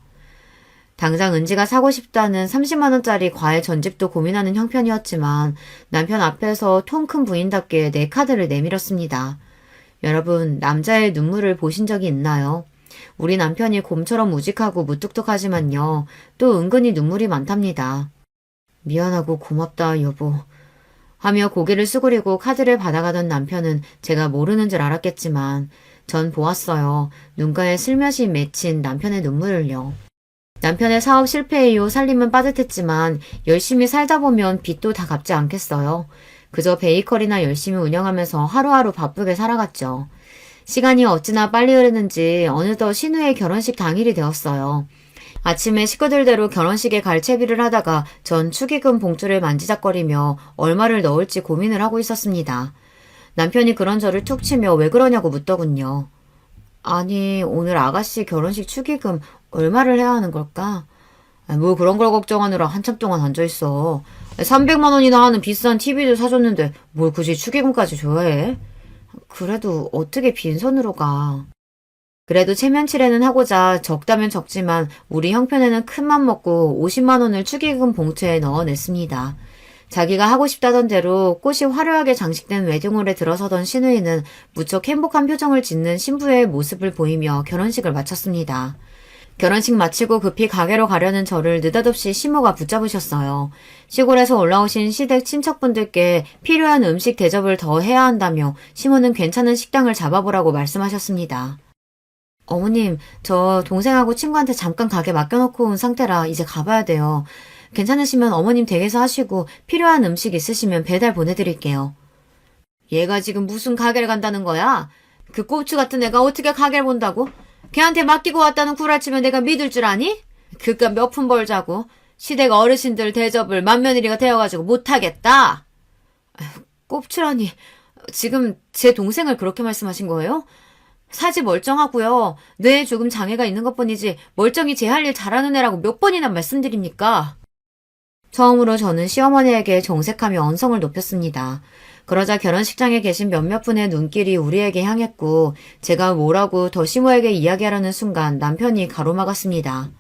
당장 은지가 사고 싶다는 30만원짜리 과일 전집도 고민하는 형편이었지만 남편 앞에서 통 큰 부인답게 내 카드를 내밀었습니다. 여러분, 남자의 눈물을 보신 적이 있나요? 우리 남편이 곰처럼 우직하고 무뚝뚝하지만요. 또 은근히 눈물이 많답니다. 미안하고 고맙다, 여보. 하며 고개를 수그리고 카드를 받아가던 남편은 제가 모르는 줄 알았겠지만 전 보았어요. 눈가에 슬며시 맺힌 남편의 눈물을요. 남편의 사업 실패 이후 살림은 빠듯했지만 열심히 살다 보면 빚도 다 갚지 않겠어요. 그저 베이커리나 열심히 운영하면서 하루하루 바쁘게 살아갔죠. 시간이 어찌나 빨리 흐르는지 어느덧 신우의 결혼식 당일이 되었어요. 아침에 식구들대로 결혼식에 갈 채비를 하다가 전 축의금 봉투를 만지작거리며 얼마를 넣을지 고민을 하고 있었습니다. 남편이 그런 저를 툭 치며 왜 그러냐고 묻더군요. 아니, 오늘 아가씨 결혼식 축의금 얼마를 해야 하는 걸까? 뭐 그런 걸 걱정하느라 한참 동안 앉아있어. 300만 원이나 하는 비싼 TV도 사줬는데 뭘 굳이 축의금까지 줘야 해? 그래도 어떻게 빈손으로 가. 그래도 체면치레는 하고자 적다면 적지만 우리 형편에는 큰맘 먹고 50만 원을 축의금 봉투에 넣어냈습니다. 자기가 하고 싶다던 대로 꽃이 화려하게 장식된 웨딩홀에 들어서던 신우이는 무척 행복한 표정을 짓는 신부의 모습을 보이며 결혼식을 마쳤습니다. 결혼식 마치고 급히 가게로 가려는 저를 느닷없이 시모가 붙잡으셨어요. 시골에서 올라오신 시댁 친척분들께 필요한 음식 대접을 더 해야 한다며 시모는 괜찮은 식당을 잡아보라고 말씀하셨습니다. 어머님, 저 동생하고 친구한테 잠깐 가게 맡겨놓고 온 상태라 이제 가봐야 돼요. 괜찮으시면 어머님 댁에서 하시고 필요한 음식 있으시면 배달 보내드릴게요. 얘가 지금 무슨 가게를 간다는 거야? 그 꼽추 같은 애가 어떻게 가게를 본다고? 걔한테 맡기고 왔다는 구라치면 내가 믿을 줄 아니? 그깟 몇 푼 벌자고 시댁 어르신들 대접을 맏며느리가 되어가지고 못하겠다. 꼽추라니 지금 제 동생을 그렇게 말씀하신 거예요? 사지 멀쩡하고요. 뇌에 조금 장애가 있는 것뿐이지 멀쩡히 제 할 일 잘하는 애라고 몇 번이나 말씀드립니까? 처음으로 저는 시어머니에게 정색하며 언성을 높였습니다. 그러자 결혼식장에 계신 몇몇 분의 눈길이 우리에게 향했고 제가 뭐라고 더 시모에게 이야기하려는 순간 남편이 가로막았습니다.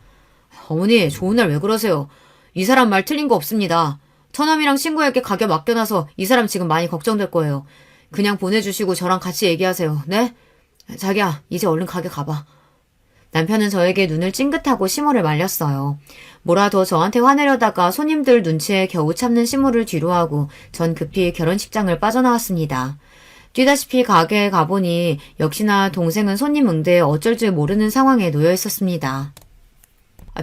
어머니, 좋은 날 왜 그러세요? 이 사람 말 틀린 거 없습니다. 처남이랑 친구에게 가게 맡겨놔서 이 사람 지금 많이 걱정될 거예요. 그냥 보내주시고 저랑 같이 얘기하세요. 네? 자기야, 이제 얼른 가게 가봐. 남편은 저에게 눈을 찡긋하고 시모를 말렸어요. 뭐라 더 저한테 화내려다가 손님들 눈치에 겨우 참는 시모를 뒤로하고 전 급히 결혼식장을 빠져나왔습니다. 뛰다시피 가게에 가보니 역시나 동생은 손님 응대에 어쩔 줄 모르는 상황에 놓여 있었습니다.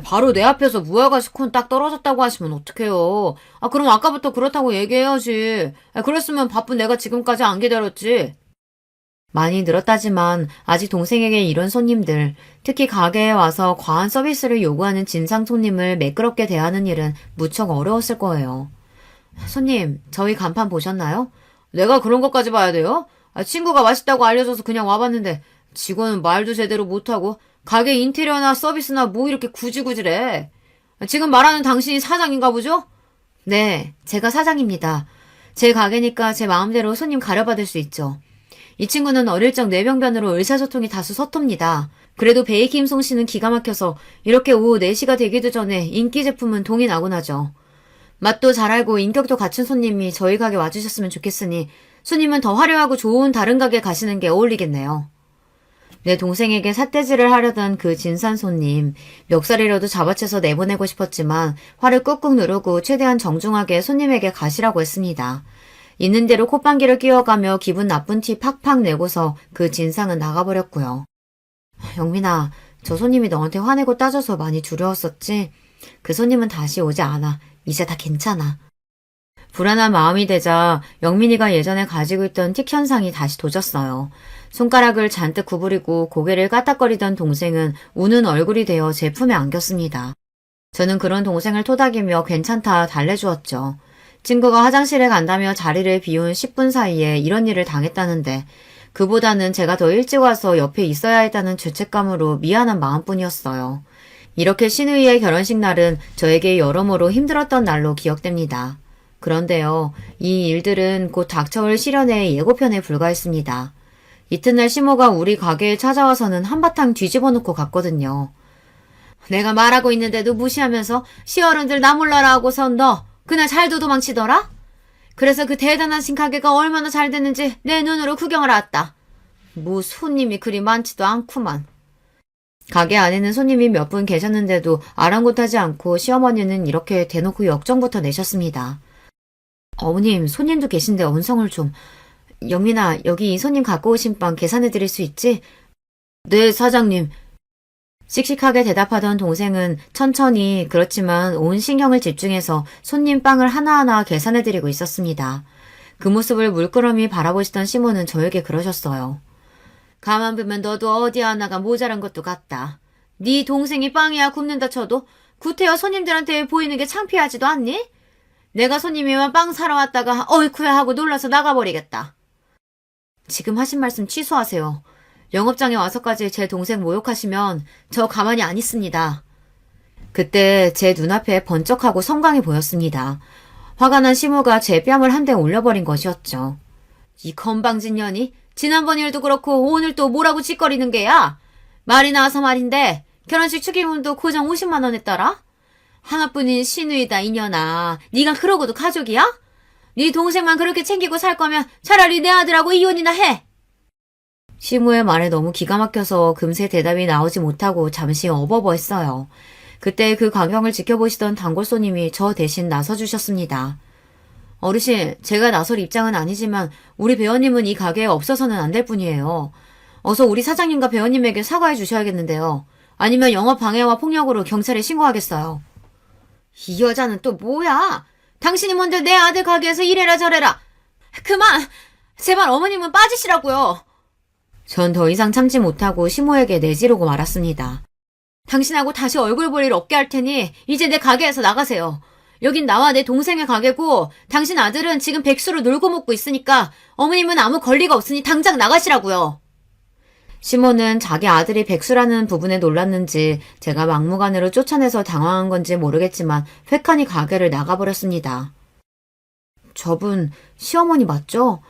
바로 내 앞에서 무화과시 콘 딱 떨어졌다고 하시면 어떡해요. 그럼 아까부터 그렇다고 얘기해야지. 그랬으면 바쁜 내가 지금까지 안 기다렸지. 많이 늘었다지만 아직 동생에게 이런 손님들, 특히 가게에 와서 과한 서비스를 요구하는 진상 손님을 매끄럽게 대하는 일은 무척 어려웠을 거예요. 손님, 저희 간판 보셨나요? 내가 그런 것까지 봐야 돼요? 친구가 맛있다고 알려줘서 그냥 와봤는데 직원은 말도 제대로 못하고 가게 인테리어나 서비스나 뭐 이렇게 구질구질해. 지금 말하는 당신이 사장인가 보죠? 네, 제가 사장입니다. 제 가게니까 제 마음대로 손님 가려받을 수 있죠. 이 친구는 어릴 적 뇌병변으로 의사소통이 다소 서툽니다. 그래도 베이킹 솜씨는 기가 막혀서 이렇게 오후 4시가 되기도 전에 인기 제품은 동이 나곤 하죠. 맛도 잘 알고 인격도 갖춘 손님이 저희 가게 와주셨으면 좋겠으니 손님은 더 화려하고 좋은 다른 가게 가시는 게 어울리겠네요. 내 동생에게 삿대질을 하려던 그 진산 손님, 멱살이라도 잡아채서 내보내고 싶었지만 화를 꾹꾹 누르고 최대한 정중하게 손님에게 가시라고 했습니다. 있는 대로 콧방귀를 끼워가며 기분 나쁜 티 팍팍 내고서 그 진상은 나가버렸고요. 영민아, 저 손님이 너한테 화내고 따져서 많이 두려웠었지? 그 손님은 다시 오지 않아. 이제 다 괜찮아. 불안한 마음이 되자 영민이가 예전에 가지고 있던 틱 현상이 다시 도졌어요. 손가락을 잔뜩 구부리고 고개를 까딱거리던 동생은 우는 얼굴이 되어 제 품에 안겼습니다. 저는 그런 동생을 토닥이며 괜찮다 달래주었죠. 친구가 화장실에 간다며 자리를 비운 10분 사이에 이런 일을 당했다는데 그보다는 제가 더 일찍 와서 옆에 있어야 했다는 죄책감으로 미안한 마음뿐이었어요. 이렇게 신우이의 결혼식 날은 저에게 여러모로 힘들었던 날로 기억됩니다. 그런데요, 이 일들은 곧 닥쳐올 시련의 예고편에 불과했습니다. 이튿날 시모가 우리 가게에 찾아와서는 한바탕 뒤집어 놓고 갔거든요. 내가 말하고 있는데도 무시하면서 시어른들 나 몰라라 하고선 너 그날 잘도 도망치더라? 그래서 그 대단하신 가게가 얼마나 잘 됐는지 내 눈으로 구경을 왔다. 뭐 손님이 그리 많지도 않구만. 가게 안에는 손님이 몇 분 계셨는데도 아랑곳하지 않고 시어머니는 이렇게 대놓고 역정부터 내셨습니다. 어머님, 손님도 계신데 언성을 좀. 영민아, 여기 이 손님 갖고 오신 빵 계산해드릴 수 있지? 네, 사장님. 씩씩하게 대답하던 동생은 천천히 그렇지만 온 신경을 집중해서 손님 빵을 하나하나 계산해드리고 있었습니다. 그 모습을 물끄러미 바라보시던 시모는 저에게 그러셨어요. 가만 보면 너도 어디 하나가 모자란 것도 같다. 네 동생이 빵이야 굽는다 쳐도 구태여 손님들한테 보이는 게 창피하지도 않니? 내가 손님이면 빵 사러 왔다가 어이쿠야 하고 놀라서 나가버리겠다. 지금 하신 말씀 취소하세요. 영업장에 와서까지 제 동생 모욕하시면 저 가만히 안 있습니다. 그때 제 눈앞에 번쩍하고 성광이 보였습니다. 화가 난 시모가 제 뺨을 한 대 올려버린 것이었죠. 이 건방진 년이 지난번 일도 그렇고 오늘 또 뭐라고 짓거리는 게야? 말이 나와서 말인데 결혼식 축의금도 고정 50만 원 했더라? 하나뿐인 시누이다 이년아. 네가 그러고도 가족이야? 네 동생만 그렇게 챙기고 살 거면 차라리 내 아들하고 이혼이나 해. 시무의 말에 너무 기가 막혀서 금세 대답이 나오지 못하고 잠시 어버버했어요. 그때 그 광경을 지켜보시던 단골 손님이 저 대신 나서주셨습니다. 어르신, 제가 나설 입장은 아니지만 우리 배우님은 이 가게에 없어서는 안 될 뿐이에요. 어서 우리 사장님과 배우님에게 사과해 주셔야겠는데요. 아니면 영업 방해와 폭력으로 경찰에 신고하겠어요. 이 여자는 또 뭐야? 당신이 먼저 내 아들 가게에서 이래라 저래라. 그만! 제발 어머님은 빠지시라고요. 전 더 이상 참지 못하고 시모에게 내지르고 말았습니다. 당신하고 다시 얼굴 볼 일 없게 할 테니 이제 내 가게에서 나가세요. 여긴 나와 내 동생의 가게고 당신 아들은 지금 백수로 놀고 먹고 있으니까 어머님은 아무 권리가 없으니 당장 나가시라고요. 시모는 자기 아들이 백수라는 부분에 놀랐는지 제가 막무가내로 쫓아내서 당황한 건지 모르겠지만 획하니 가게를 나가버렸습니다. 저분 시어머니 맞죠?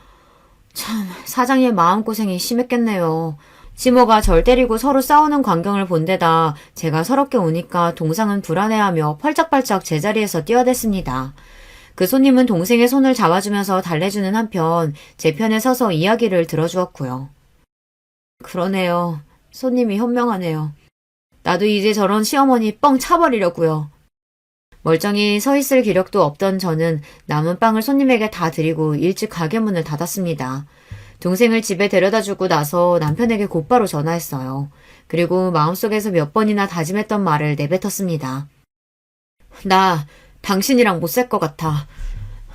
참 사장님의 마음고생이 심했겠네요. 시모가 절 때리고 서로 싸우는 광경을 본 데다 제가 서럽게 우니까 동상은 불안해하며 펄짝펄짝 제자리에서 뛰어댔습니다. 그 손님은 동생의 손을 잡아주면서 달래주는 한편 제 편에 서서 이야기를 들어주었고요. 그러네요. 손님이 현명하네요. 나도 이제 저런 시어머니 뻥 차버리려고요. 멀쩡히 서 있을 기력도 없던 저는 남은 빵을 손님에게 다 드리고 일찍 가게 문을 닫았습니다. 동생을 집에 데려다주고 나서 남편에게 곧바로 전화했어요. 그리고 마음속에서 몇 번이나 다짐했던 말을 내뱉었습니다. 나 당신이랑 못 살 것 같아.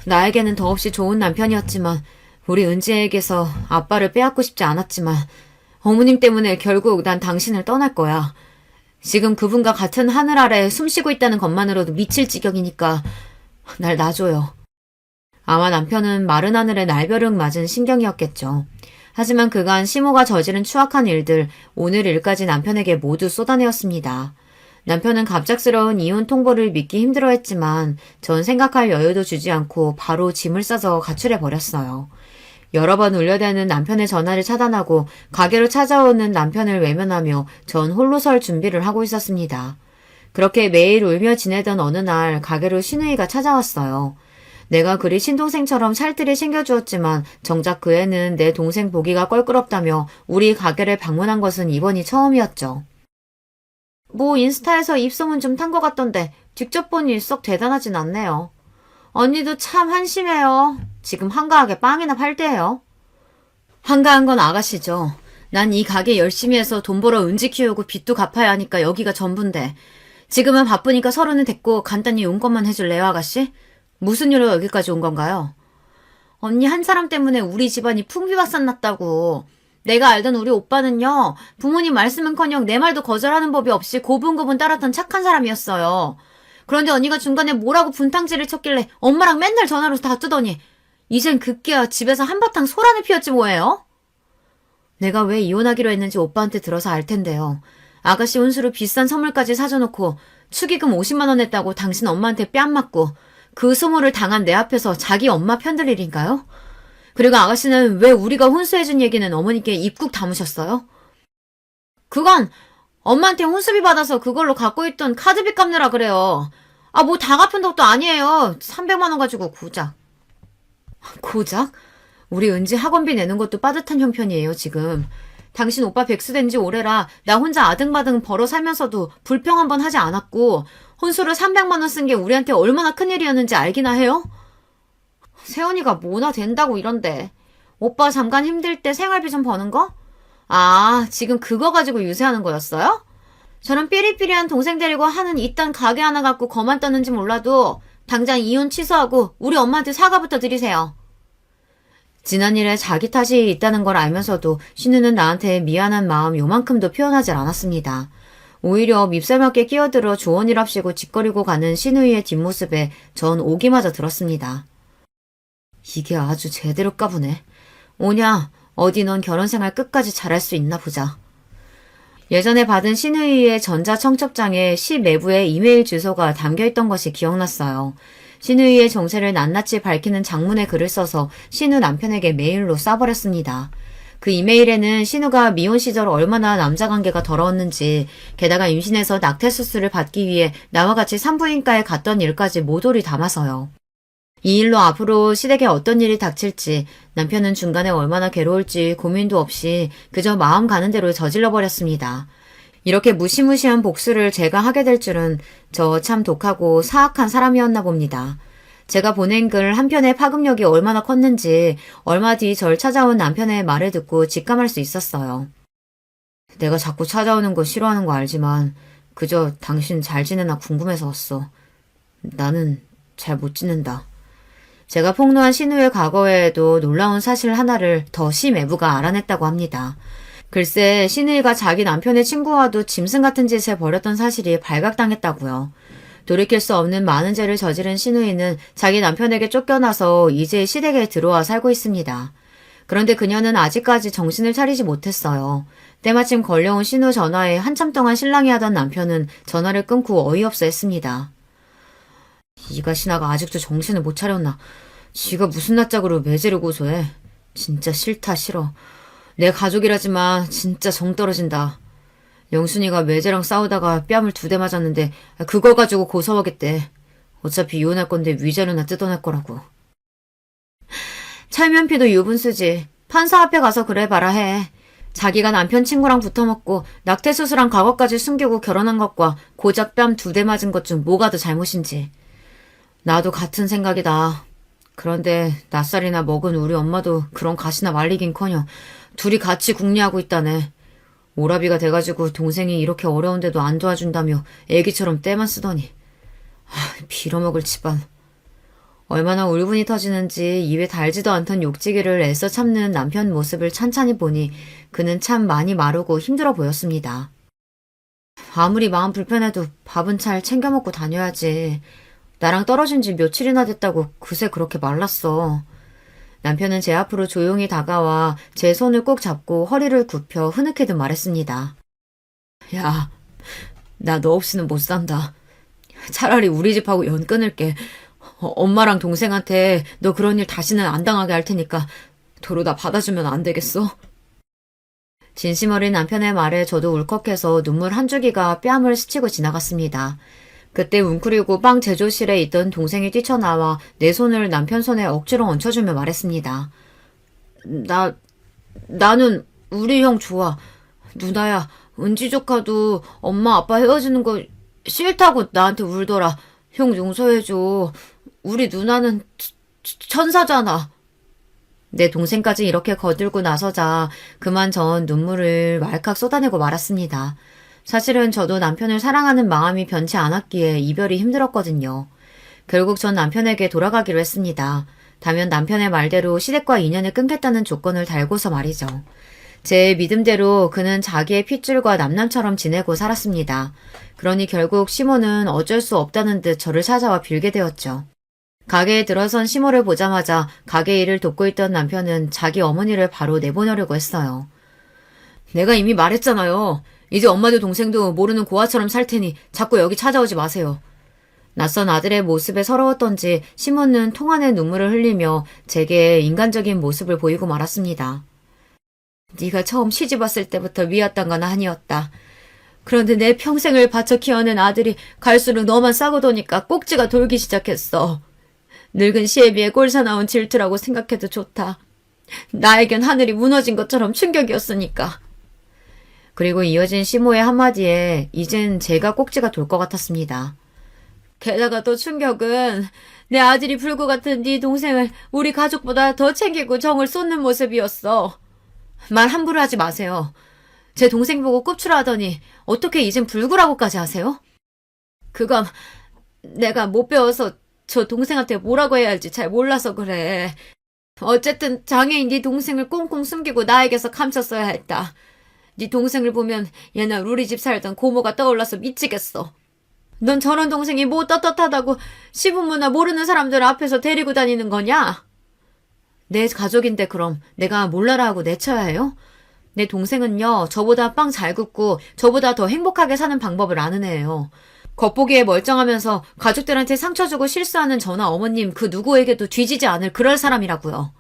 나에게는 더없이 좋은 남편이었지만 우리 은지에게서 아빠를 빼앗고 싶지 않았지만 어머님 때문에 결국 난 당신을 떠날 거야. 지금 그분과 같은 하늘 아래 숨쉬고 있다는 것만으로도 미칠 지경이니까 날 놔줘요. 아마 남편은 마른 하늘에 날벼락 맞은 심경이었겠죠. 하지만 그간 시모가 저지른 추악한 일들, 오늘 일까지 남편에게 모두 쏟아내었습니다. 남편은 갑작스러운 이혼 통보를 믿기 힘들어했지만 전 생각할 여유도 주지 않고 바로 짐을 싸서 가출해버렸어요. 여러 번 울려대는 남편의 전화를 차단하고 가게로 찾아오는 남편을 외면하며 전 홀로 설 준비를 하고 있었습니다. 그렇게 매일 울며 지내던 어느 날 가게로 시누이가 찾아왔어요. 내가 그리 친동생처럼 살뜰히 챙겨주었지만 정작 그 애는 내 동생 보기가 껄끄럽다며 우리 가게를 방문한 것은 이번이 처음이었죠. 뭐 인스타에서 입소문 좀 탄 것 같던데 직접 보니 썩 대단하진 않네요. 언니도 참 한심해요. 지금 한가하게 빵이나 팔대요. 한가한 건 아가씨죠. 난 이 가게 열심히 해서 돈 벌어 은지 키우고 빚도 갚아야 하니까 여기가 전부인데 지금은 바쁘니까 서로는 됐고 간단히 용건만 해줄래요 아가씨? 무슨 일로 여기까지 온 건가요? 언니 한 사람 때문에 우리 집안이 풍비박산 났다고. 내가 알던 우리 오빠는요. 부모님 말씀은커녕 내 말도 거절하는 법이 없이 고분고분 따랐던 착한 사람이었어요. 그런데 언니가 중간에 뭐라고 분탕질을 쳤길래 엄마랑 맨날 전화로 다투더니 이젠 급기야 집에서 한바탕 소란을 피웠지 뭐예요? 내가 왜 이혼하기로 했는지 오빠한테 들어서 알 텐데요. 아가씨 혼수로 비싼 선물까지 사줘놓고 축의금 50만 원 냈다고 당신 엄마한테 뺨 맞고 그 소모를 당한 내 앞에서 자기 엄마 편들 일인가요? 그리고 아가씨는 왜 우리가 혼수해준 얘기는 어머니께 입국 담으셨어요? 그건 엄마한테 혼수비 받아서 그걸로 갖고 있던 카드비 갚느라 그래요. 아, 뭐 다 갚은 것도 아니에요. 300만 원 가지고 고작. 고작? 우리 은지 학원비 내는 것도 빠듯한 형편이에요, 지금. 당신 오빠 백수 된 지 오래라 나 혼자 아등바등 벌어 살면서도 불평 한 번 하지 않았고 혼수를 300만 원 쓴 게 우리한테 얼마나 큰일이었는지 알기나 해요? 세연이가 뭐나 된다고 이런데. 오빠 잠깐 힘들 때 생활비 좀 버는 거? 아, 지금 그거 가지고 유세하는 거였어요? 저런 삐리삐리한 동생 데리고 하는 이딴 가게 하나 갖고 거만 떠는지 몰라도 당장 이혼 취소하고 우리 엄마한테 사과부터 드리세요. 지난 일에 자기 탓이 있다는 걸 알면서도 신우는 나한테 미안한 마음 요만큼도 표현하지 않았습니다. 오히려 밉살맞게 끼어들어 조언이랍시고 짓거리고 가는 신우이의 뒷모습에 전 오기마저 들었습니다. 이게 아주 제대로 까부네. 오냐, 어디 넌 결혼생활 끝까지 잘할 수 있나 보자. 예전에 받은 신우이의 전자청첩장에 시 매부의 이메일 주소가 담겨있던 것이 기억났어요. 신우이의 정체를 낱낱이 밝히는 장문의 글을 써서 신우 남편에게 메일로 쏴버렸습니다. 그 이메일에는 신우가 미혼 시절 얼마나 남자 관계가 더러웠는지, 게다가 임신해서 낙태 수술을 받기 위해 나와 같이 산부인과에 갔던 일까지 모조리 담아서요. 이 일로 앞으로 시댁에 어떤 일이 닥칠지, 남편은 중간에 얼마나 괴로울지 고민도 없이 그저 마음 가는 대로 저질러 버렸습니다. 이렇게 무시무시한 복수를 제가 하게 될 줄은 저 참 독하고 사악한 사람이었나 봅니다. 제가 보낸 글 한편의 파급력이 얼마나 컸는지 얼마 뒤 절 찾아온 남편의 말을 듣고 직감할 수 있었어요. 내가 자꾸 찾아오는 거 싫어하는 거 알지만 그저 당신 잘 지내나 궁금해서 왔어. 나는 잘 못 지낸다. 제가 폭로한 신우의 과거에도 놀라운 사실 하나를 더 시매부가 알아냈다고 합니다. 글쎄 신우이가 자기 남편의 친구와도 짐승 같은 짓을 벌였던 사실이 발각당했다고요. 돌이킬 수 없는 많은 죄를 저지른 신우이는 자기 남편에게 쫓겨나서 이제 시댁에 들어와 살고 있습니다. 그런데 그녀는 아직까지 정신을 차리지 못했어요. 때마침 걸려온 신우 전화에 한참 동안 실랑이 하던 남편은 전화를 끊고 어이없어 했습니다. 이가 신하가 아직도 정신을 못 차렸나. 지가 무슨 낯짝으로 매제를 고소해. 진짜 싫다 싫어. 내 가족이라지만 진짜 정 떨어진다. 영순이가 매제랑 싸우다가 뺨을 2대 맞았는데 그거 가지고 고소하겠대. 어차피 이혼할 건데 위자료나 뜯어낼 거라고. 철면피도 유분수지. 판사 앞에 가서 그래봐라 해. 자기가 남편 친구랑 붙어먹고 낙태수술한 과거까지 숨기고 결혼한 것과 고작 뺨 2대 맞은 것 중 뭐가 더 잘못인지. 나도 같은 생각이다. 그런데 낯살이나 먹은 우리 엄마도 그런 가시나 말리긴커녕 둘이 같이 궁리하고 있다네. 오라비가 돼가지고 동생이 이렇게 어려운데도 안 도와준다며 애기처럼 떼만 쓰더니. 빌어먹을 집안. 얼마나 울분이 터지는지 입에 달지도 않던 욕지기를 애써 참는 남편 모습을 찬찬히 보니 그는 참 많이 마르고 힘들어 보였습니다. 아무리 마음 불편해도 밥은 잘 챙겨 먹고 다녀야지. 나랑 떨어진 지 며칠이나 됐다고 그새 그렇게 말랐어. 남편은 제 앞으로 조용히 다가와 제 손을 꼭 잡고 허리를 굽혀 흐느끼듯 말했습니다. 야, 나 너 없이는 못 산다. 차라리 우리 집하고 연 끊을게. 엄마랑 동생한테 너 그런 일 다시는 안 당하게 할 테니까 도로 다 받아주면 안 되겠어? 진심 어린 남편의 말에 저도 울컥해서 눈물 한 줄기가 뺨을 스치고 지나갔습니다. 그때 웅크리고 빵 제조실에 있던 동생이 뛰쳐나와 내 손을 남편 손에 억지로 얹혀주며 말했습니다. 나는 우리 형 좋아. 누나야, 은지 조카도 엄마 아빠 헤어지는 거 싫다고 나한테 울더라. 형 용서해줘. 우리 누나는 천사잖아. 내 동생까지 이렇게 거들고 나서자 그만 전 눈물을 왈칵 쏟아내고 말았습니다. 사실은 저도 남편을 사랑하는 마음이 변치 않았기에 이별이 힘들었거든요. 결국 전 남편에게 돌아가기로 했습니다. 다만 남편의 말대로 시댁과 인연을 끊겠다는 조건을 달고서 말이죠. 제 믿음대로 그는 자기의 핏줄과 남남처럼 지내고 살았습니다. 그러니 결국 시모는 어쩔 수 없다는 듯 저를 찾아와 빌게 되었죠. 가게에 들어선 시모를 보자마자 가게 일을 돕고 있던 남편은 자기 어머니를 바로 내보내려고 했어요. 내가 이미 말했잖아요. 이제 엄마도 동생도 모르는 고아처럼 살 테니 자꾸 여기 찾아오지 마세요. 낯선 아들의 모습에 서러웠던지 시몬은 통안의 눈물을 흘리며 제게 인간적인 모습을 보이고 말았습니다. 네가 처음 시집 왔을 때부터 미웠던 건 아니었다. 그런데 내 평생을 바쳐 키워낸 아들이 갈수록 너만 싸고 도니까 꼭지가 돌기 시작했어. 늙은 시애비의 꼴사나운 질투라고 생각해도 좋다. 나에겐 하늘이 무너진 것처럼 충격이었으니까. 그리고 이어진 시모의 한마디에 이젠 제가 꼭지가 돌 것 같았습니다. 게다가 또 충격은 내 아들이 불구 같은 네 동생을 우리 가족보다 더 챙기고 정을 쏟는 모습이었어. 말 함부로 하지 마세요. 제 동생 보고 꼽추라 하더니 어떻게 이젠 불구라고까지 하세요? 그건 내가 못 배워서 저 동생한테 뭐라고 해야 할지 잘 몰라서 그래. 어쨌든 장애인 네 동생을 꽁꽁 숨기고 나에게서 감췄어야 했다. 네 동생을 보면 옛날 우리 집 살던 고모가 떠올라서 미치겠어. 넌 저런 동생이 뭐 떳떳하다고 시부모나 모르는 사람들 앞에서 데리고 다니는 거냐? 내 가족인데 그럼 내가 몰라라 하고 내쳐야 해요? 내 동생은요, 저보다 빵 잘 굽고 저보다 더 행복하게 사는 방법을 아는 애예요. 겉보기에 멀쩡하면서 가족들한테 상처 주고 실수하는 저나 어머님 그 누구에게도 뒤지지 않을 그럴 사람이라고요.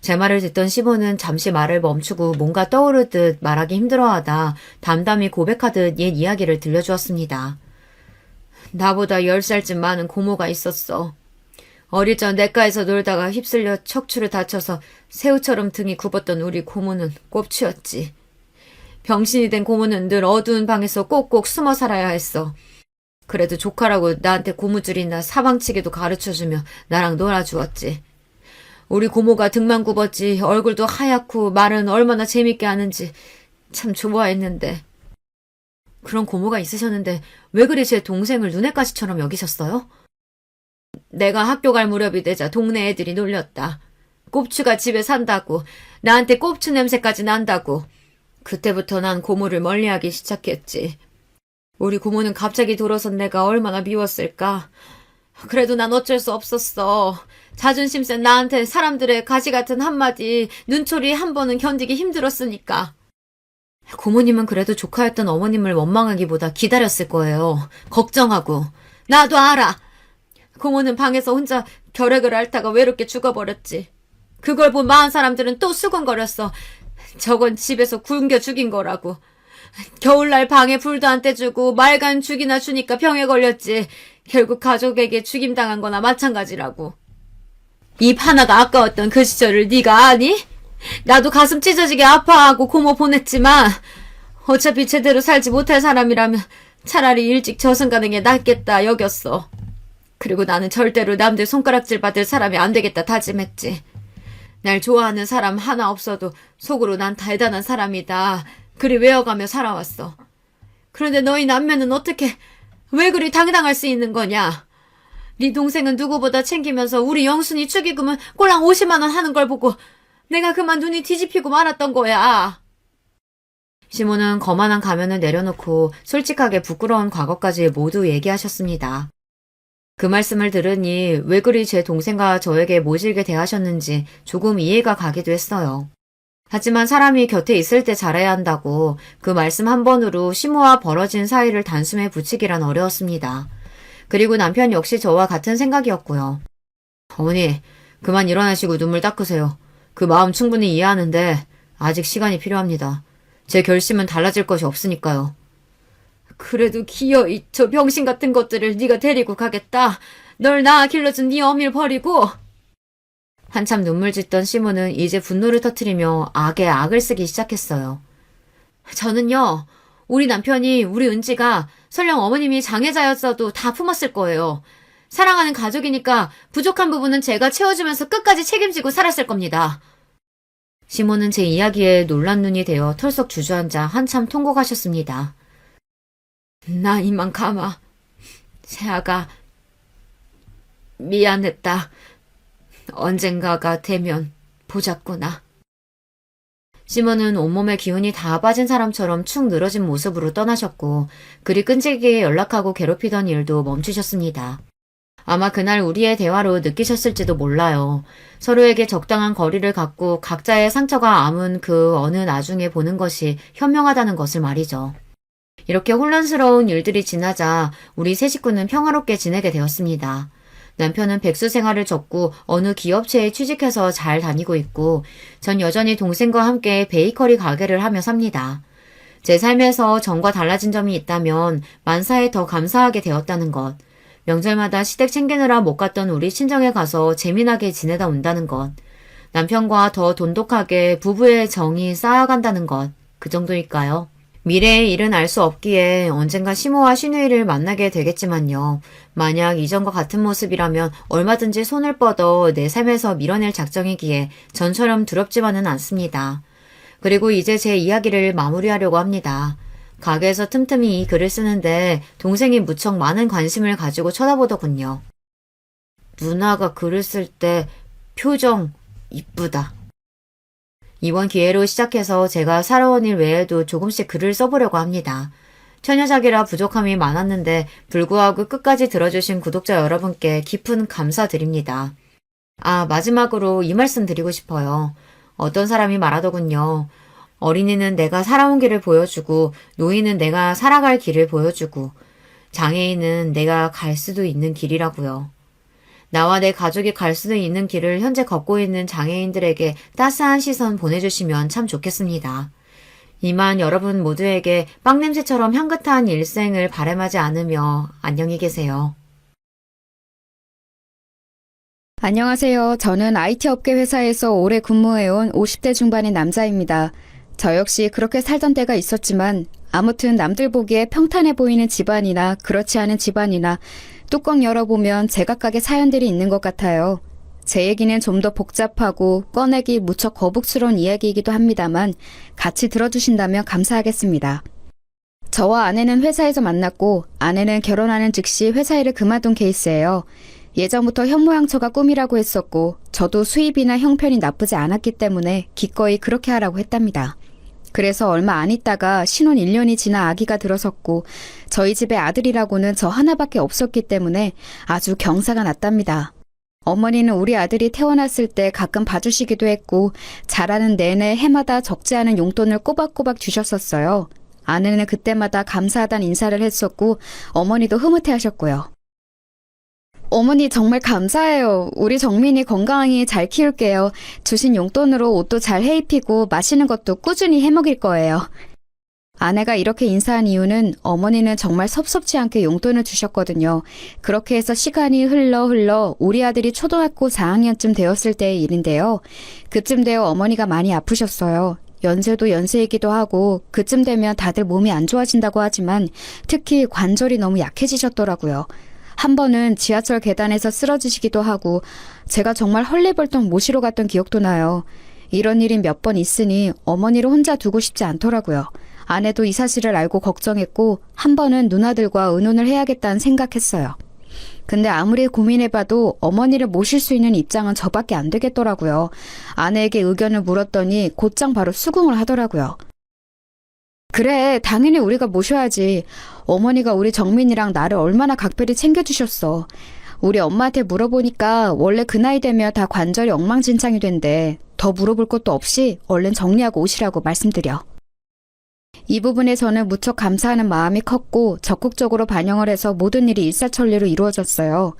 제 말을 듣던 시모는 잠시 말을 멈추고 뭔가 떠오르듯 말하기 힘들어하다 담담히 고백하듯 옛 이야기를 들려주었습니다. 나보다 10살쯤 많은 고모가 있었어. 어릴 적 냇가에서 놀다가 휩쓸려 척추를 다쳐서 새우처럼 등이 굽었던 우리 고모는 꼽치였지. 병신이 된 고모는 늘 어두운 방에서 꼭꼭 숨어 살아야 했어. 그래도 조카라고 나한테 고무줄이나 사방치기도 가르쳐주며 나랑 놀아주었지. 우리 고모가 등만 굽었지 얼굴도 하얗고 말은 얼마나 재밌게 하는지 참 좋아했는데. 그런 고모가 있으셨는데 왜 그리 제 동생을 눈엣 가시처럼 여기셨어요? 내가 학교 갈 무렵이 되자 동네 애들이 놀렸다. 꼽추가 집에 산다고, 나한테 꼽추 냄새까지 난다고. 그때부터 난 고모를 멀리하기 시작했지. 우리 고모는 갑자기 돌아선 내가 얼마나 미웠을까. 그래도 난 어쩔 수 없었어. 자존심 센 나한테 사람들의 가시 같은 한마디, 눈초리 한 번은 견디기 힘들었으니까. 고모님은 그래도 조카였던 어머님을 원망하기보다 기다렸을 거예요. 걱정하고. 나도 알아. 고모는 방에서 혼자 결핵을 앓다가 외롭게 죽어버렸지. 그걸 본 마흔 사람들은 또 수군거렸어. 저건 집에서 굶겨 죽인 거라고. 겨울날 방에 불도 안 떼주고 말간 죽이나 주니까 병에 걸렸지. 결국 가족에게 죽임당한 거나 마찬가지라고. 입 하나가 아까웠던 그 시절을 네가 아니? 나도 가슴 찢어지게 아파하고 고모 보냈지만 어차피 제대로 살지 못할 사람이라면 차라리 일찍 저승 가는 게 낫겠다 여겼어. 그리고 나는 절대로 남들 손가락질 받을 사람이 안 되겠다 다짐했지. 날 좋아하는 사람 하나 없어도 속으로 난 대단한 사람이다. 그리 외워가며 살아왔어. 그런데 너희 남매는 어떻게 왜 그리 당당할 수 있는 거냐? 네 동생은 누구보다 챙기면서 우리 영순이 축의금은 꼴랑 50만 원 하는 걸 보고 내가 그만 눈이 뒤집히고 말았던 거야. 시모는 거만한 가면을 내려놓고 솔직하게 부끄러운 과거까지 모두 얘기하셨습니다. 그 말씀을 들으니 왜 그리 제 동생과 저에게 모질게 대하셨는지 조금 이해가 가기도 했어요. 하지만 사람이 곁에 있을 때 잘해야 한다고 그 말씀 한 번으로 시모와 벌어진 사이를 단숨에 붙이기란 어려웠습니다. 그리고 남편 역시 저와 같은 생각이었고요. 어머니, 그만 일어나시고 눈물 닦으세요. 그 마음 충분히 이해하는데 아직 시간이 필요합니다. 제 결심은 달라질 것이 없으니까요. 그래도 기어이 저 병신 같은 것들을 네가 데리고 가겠다. 널 낳아 길러준 네 어미를 버리고. 한참 눈물 짓던 시모는 이제 분노를 터뜨리며 악에 악을 쓰기 시작했어요. 저는요. 우리 남편이 우리 은지가 설령 어머님이 장애자였어도 다 품었을 거예요. 사랑하는 가족이니까 부족한 부분은 제가 채워주면서 끝까지 책임지고 살았을 겁니다. 시모는 제 이야기에 놀란 눈이 되어 털썩 주저앉아 한참 통곡하셨습니다. 나 이만 가마. 새아가 미안했다. 언젠가가 되면 보자꾸나. 시몬은 온몸에 기운이 다 빠진 사람처럼 축 늘어진 모습으로 떠나셨고 그리 끈질기게 연락하고 괴롭히던 일도 멈추셨습니다. 아마 그날 우리의 대화로 느끼셨을지도 몰라요. 서로에게 적당한 거리를 갖고 각자의 상처가 아문 그 어느 나중에 보는 것이 현명하다는 것을 말이죠. 이렇게 혼란스러운 일들이 지나자 우리 세 식구는 평화롭게 지내게 되었습니다. 남편은 백수 생활을 접고 어느 기업체에 취직해서 잘 다니고 있고 전 여전히 동생과 함께 베이커리 가게를 하며 삽니다. 제 삶에서 전과 달라진 점이 있다면 만사에 더 감사하게 되었다는 것, 명절마다 시댁 챙기느라 못 갔던 우리 친정에 가서 재미나게 지내다 온다는 것, 남편과 더 돈독하게 부부의 정이 쌓아간다는 것, 그 정도일까요? 미래의 일은 알 수 없기에 언젠가 시모와 시누이를 만나게 되겠지만요. 만약 이전과 같은 모습이라면 얼마든지 손을 뻗어 내 삶에서 밀어낼 작정이기에 전처럼 두렵지만은 않습니다. 그리고 이제 제 이야기를 마무리하려고 합니다. 가게에서 틈틈이 이 글을 쓰는데 동생이 무척 많은 관심을 가지고 쳐다보더군요. 누나가 글을 쓸 때 표정 이쁘다. 이번 기회로 시작해서 제가 살아온 일 외에도 조금씩 글을 써보려고 합니다. 처녀작이라 부족함이 많았는데 불구하고 끝까지 들어주신 구독자 여러분께 깊은 감사드립니다. 아, 마지막으로 이 말씀 드리고 싶어요. 어떤 사람이 말하더군요. 어린이는 내가 살아온 길을 보여주고 노인은 내가 살아갈 길을 보여주고 장애인은 내가 갈 수도 있는 길이라고요. 나와 내 가족이 갈 수도 있는 길을 현재 걷고 있는 장애인들에게 따스한 시선 보내주시면 참 좋겠습니다. 이만 여러분 모두에게 빵냄새처럼 향긋한 일생을 바람하지 않으며 안녕히 계세요. 안녕하세요. 저는 IT 업계 회사에서 오래 근무해온 50대 중반의 남자입니다. 저 역시 그렇게 살던 때가 있었지만 아무튼 남들 보기에 평탄해 보이는 집안이나 그렇지 않은 집안이나 뚜껑 열어보면 제각각의 사연들이 있는 것 같아요. 제 얘기는 좀 더 복잡하고 꺼내기 무척 거북스러운 이야기이기도 합니다만 같이 들어주신다면 감사하겠습니다. 저와 아내는 회사에서 만났고 아내는 결혼하는 즉시 회사 일을 그만둔 케이스예요. 예전부터 현모양처가 꿈이라고 했었고 저도 수입이나 형편이 나쁘지 않았기 때문에 기꺼이 그렇게 하라고 했답니다. 그래서 얼마 안 있다가 신혼 1년이 지나 아기가 들어섰고 저희 집에 아들이라고는 저 하나밖에 없었기 때문에 아주 경사가 났답니다. 어머니는 우리 아들이 태어났을 때 가끔 봐주시기도 했고 자라는 내내 해마다 적지 않은 용돈을 꼬박꼬박 주셨었어요. 아내는 그때마다 감사하다는 인사를 했었고 어머니도 흐뭇해하셨고요. 어머니 정말 감사해요. 우리 정민이 건강히 잘 키울게요. 주신 용돈으로 옷도 잘 해입히고 맛있는 것도 꾸준히 해먹일 거예요. 아내가 이렇게 인사한 이유는 어머니는 정말 섭섭지 않게 용돈을 주셨거든요. 그렇게 해서 시간이 흘러 우리 아들이 초등학교 4학년쯤 되었을 때의 일인데요. 그쯤 되어 어머니가 많이 아프셨어요. 연세도 연세이기도 하고 그쯤 되면 다들 몸이 안 좋아진다고 하지만 특히 관절이 너무 약해지셨더라고요. 한 번은 지하철 계단에서 쓰러지시기도 하고 제가 정말 헐레벌떡 모시러 갔던 기억도 나요. 이런 일이 몇 번 있으니 어머니를 혼자 두고 싶지 않더라고요. 아내도 이 사실을 알고 걱정했고 한 번은 누나들과 의논을 해야겠다는 생각했어요. 근데 아무리 고민해봐도 어머니를 모실 수 있는 입장은 저밖에 안 되겠더라고요. 아내에게 의견을 물었더니 곧장 바로 수긍을 하더라고요. 그래, 당연히 우리가 모셔야지. 어머니가 우리 정민이랑 나를 얼마나 각별히 챙겨주셨어. 우리 엄마한테 물어보니까 원래 그 나이 되면 다 관절이 엉망진창이 된대. 더 물어볼 것도 없이 얼른 정리하고 오시라고 말씀드려. 이 부분에 저는 무척 감사하는 마음이 컸고 적극적으로 반영을 해서 모든 일이 일사천리로 이루어졌어요.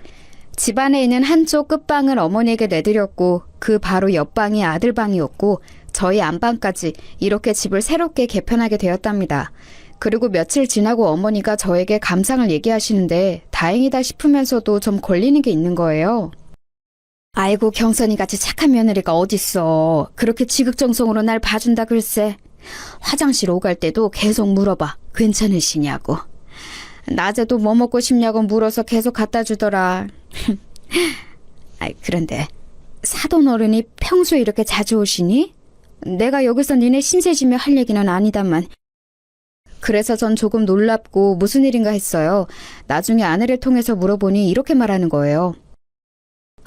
집안에 있는 한쪽 끝방을 어머니에게 내드렸고 그 바로 옆방이 아들방이었고 저희 안방까지 이렇게 집을 새롭게 개편하게 되었답니다. 그리고 며칠 지나고 어머니가 저에게 감상을 얘기하시는데 다행이다 싶으면서도 좀 걸리는 게 있는 거예요. 아이고 경선이같이 착한 며느리가 어딨어. 그렇게 지극정성으로 날 봐준다 글쎄. 화장실 오갈 때도 계속 물어봐. 괜찮으시냐고. 낮에도 뭐 먹고 싶냐고 물어서 계속 갖다 주더라. 그런데 사돈 어른이 평소에 이렇게 자주 오시니? 내가 여기서 니네 신세지며 할 얘기는 아니다만. 그래서 전 조금 놀랍고 무슨 일인가 했어요. 나중에 아내를 통해서 물어보니 이렇게 말하는 거예요.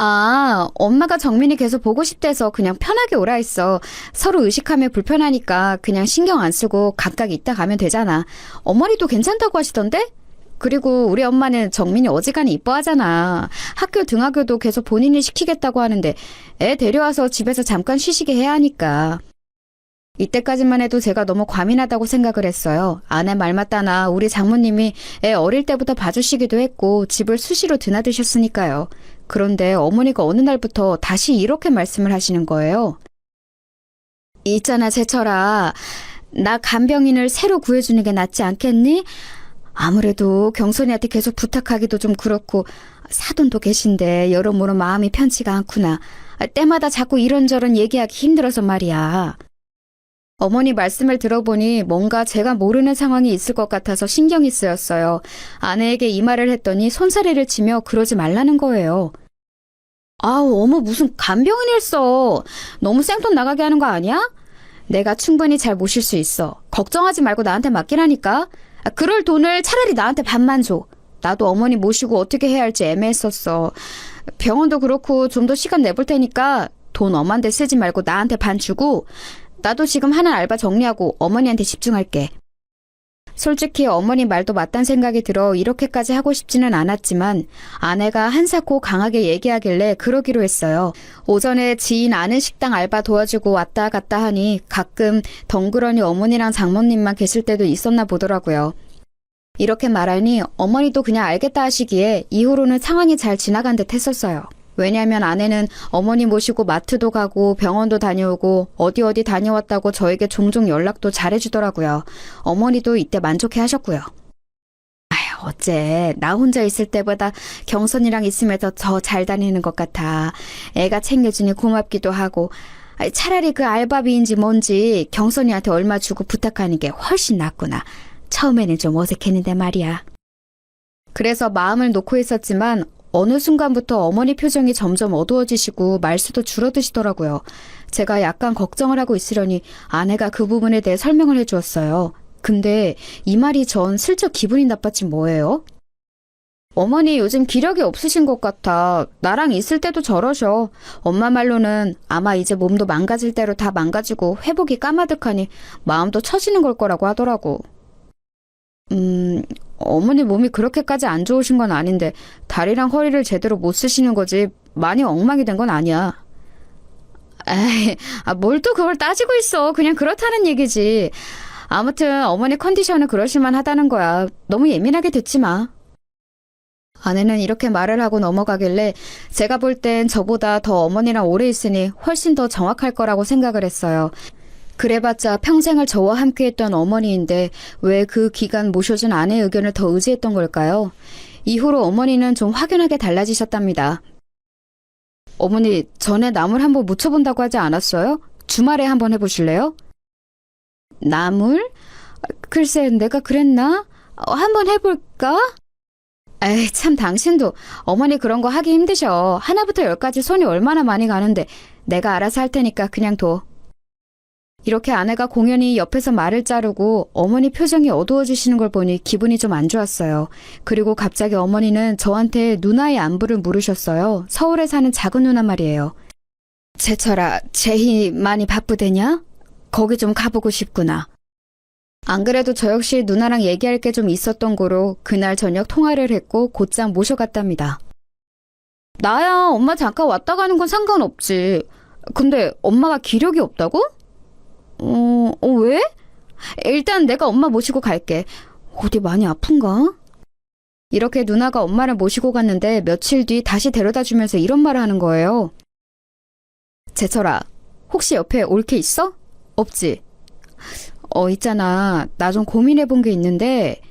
아, 엄마가 정민이 계속 보고 싶대서 그냥 편하게 오라 했어. 서로 의식하면 불편하니까 그냥 신경 안 쓰고 각각 있다 가면 되잖아. 어머니도 괜찮다고 하시던데? 그리고 우리 엄마는 정민이 어지간히 이뻐하잖아. 학교 등하교도 계속 본인이 시키겠다고 하는데 애 데려와서 집에서 잠깐 쉬시게 해야 하니까. 이때까지만 해도 제가 너무 과민하다고 생각을 했어요. 아내 말 맞다나 우리 장모님이 애 어릴 때부터 봐주시기도 했고 집을 수시로 드나드셨으니까요. 그런데 어머니가 어느 날부터 다시 이렇게 말씀을 하시는 거예요. 있잖아 세철아. 나 간병인을 새로 구해주는 게 낫지 않겠니? 아무래도 경선이한테 계속 부탁하기도 좀 그렇고 사돈도 계신데 여러모로 마음이 편치가 않구나. 때마다 자꾸 이런저런 얘기하기 힘들어서 말이야. 어머니 말씀을 들어보니 뭔가 제가 모르는 상황이 있을 것 같아서 신경이 쓰였어요. 아내에게 이 말을 했더니 손사래를 치며 그러지 말라는 거예요. 아우 어머 무슨 간병인을 써. 너무 생돈 나가게 하는 거 아니야? 내가 충분히 잘 모실 수 있어. 걱정하지 말고 나한테 맡기라니까. 그럴 돈을 차라리 나한테 반만 줘. 나도 어머니 모시고 어떻게 해야 할지 애매했었어. 병원도 그렇고 좀 더 시간 내볼 테니까 돈 엄한 데 쓰지 말고 나한테 반 주고 나도 지금 하는 알바 정리하고 어머니한테 집중할게. 솔직히 어머니 말도 맞단 생각이 들어 이렇게까지 하고 싶지는 않았지만 아내가 한사코 강하게 얘기하길래 그러기로 했어요. 오전에 지인 아는 식당 알바 도와주고 왔다 갔다 하니 가끔 덩그러니 어머니랑 장모님만 계실 때도 있었나 보더라고요. 이렇게 말하니 어머니도 그냥 알겠다 하시기에 이후로는 상황이 잘 지나간 듯 했었어요. 왜냐하면 아내는 어머니 모시고 마트도 가고 병원도 다녀오고 어디 다녀왔다고 저에게 종종 연락도 잘해주더라고요. 어머니도 이때 만족해 하셨고요. 아휴, 어째 나 혼자 있을 때보다 경선이랑 있으면 더 잘 다니는 것 같아. 애가 챙겨주니 고맙기도 하고 차라리 그 알바비인지 뭔지 경선이한테 얼마 주고 부탁하는 게 훨씬 낫구나. 처음에는 좀 어색했는데 말이야. 그래서 마음을 놓고 있었지만 어느 순간부터 어머니 표정이 점점 어두워지시고 말수도 줄어드시더라고요. 제가 약간 걱정을 하고 있으려니 아내가 그 부분에 대해 설명을 해주었어요. 근데 이 말이 전 슬쩍 기분이 나빴지 뭐예요? 어머니 요즘 기력이 없으신 것 같아. 나랑 있을 때도 저러셔. 엄마 말로는 아마 이제 몸도 망가질 대로 다 망가지고 회복이 까마득하니 마음도 처지는 걸 거라고 하더라고. 어머니 몸이 그렇게까지 안 좋으신 건 아닌데 다리랑 허리를 제대로 못 쓰시는 거지 많이 엉망이 된 건 아니야. 에이, 뭘 또 그걸 따지고 있어. 그냥 그렇다는 얘기지. 아무튼 어머니 컨디션은 그러실만 하다는 거야. 너무 예민하게 듣지 마. 아내는 이렇게 말을 하고 넘어가길래 제가 볼 땐 저보다 더 어머니랑 오래 있으니 훨씬 더 정확할 거라고 생각을 했어요. 그래봤자 평생을 저와 함께했던 어머니인데 왜 그 기간 모셔준 아내의 의견을 더 의지했던 걸까요? 이후로 어머니는 좀 확연하게 달라지셨답니다. 어머니, 전에 나물 한번 무쳐본다고 하지 않았어요? 주말에 한번 해보실래요? 나물? 글쎄, 내가 그랬나? 한번 해볼까? 에이, 참 당신도 어머니 그런 거 하기 힘드셔. 하나부터 열까지 손이 얼마나 많이 가는데 내가 알아서 할 테니까 그냥 둬. 이렇게 아내가 공연히 옆에서 말을 자르고 어머니 표정이 어두워지시는 걸 보니 기분이 좀 안 좋았어요. 그리고 갑자기 어머니는 저한테 누나의 안부를 물으셨어요. 서울에 사는 작은 누나 말이에요. 제철아, 제희 많이 바쁘대냐? 거기 좀 가보고 싶구나. 안 그래도 저 역시 누나랑 얘기할 게 좀 있었던 거로 그날 저녁 통화를 했고 곧장 모셔갔답니다. 나야 엄마 잠깐 왔다 가는 건 상관없지. 근데 엄마가 기력이 없다고? 왜? 일단 내가 엄마 모시고 갈게. 어디 많이 아픈가? 이렇게 누나가 엄마를 모시고 갔는데 며칠 뒤 다시 데려다 주면서 이런 말을 하는 거예요. 제철아, 혹시 옆에 올케 있어? 없지? 있잖아. 나 좀 고민해 본 게 있는데,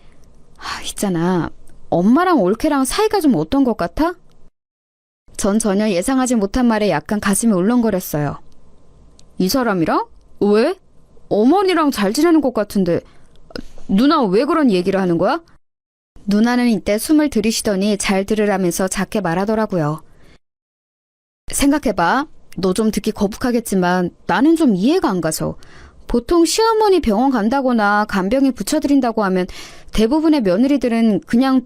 있잖아. 엄마랑 올케랑 사이가 좀 어떤 것 같아? 전 전혀 예상하지 못한 말에 약간 가슴이 울렁거렸어요. 이 사람이랑? 왜? 어머니랑 잘 지내는 것 같은데 누나 왜 그런 얘기를 하는 거야? 누나는 이때 숨을 들이쉬더니 잘 들으라면서 작게 말하더라고요. 생각해봐. 너 좀 듣기 거북하겠지만 나는 좀 이해가 안 가서. 보통 시어머니 병원 간다거나 간병인 붙여드린다고 하면 대부분의 며느리들은 그냥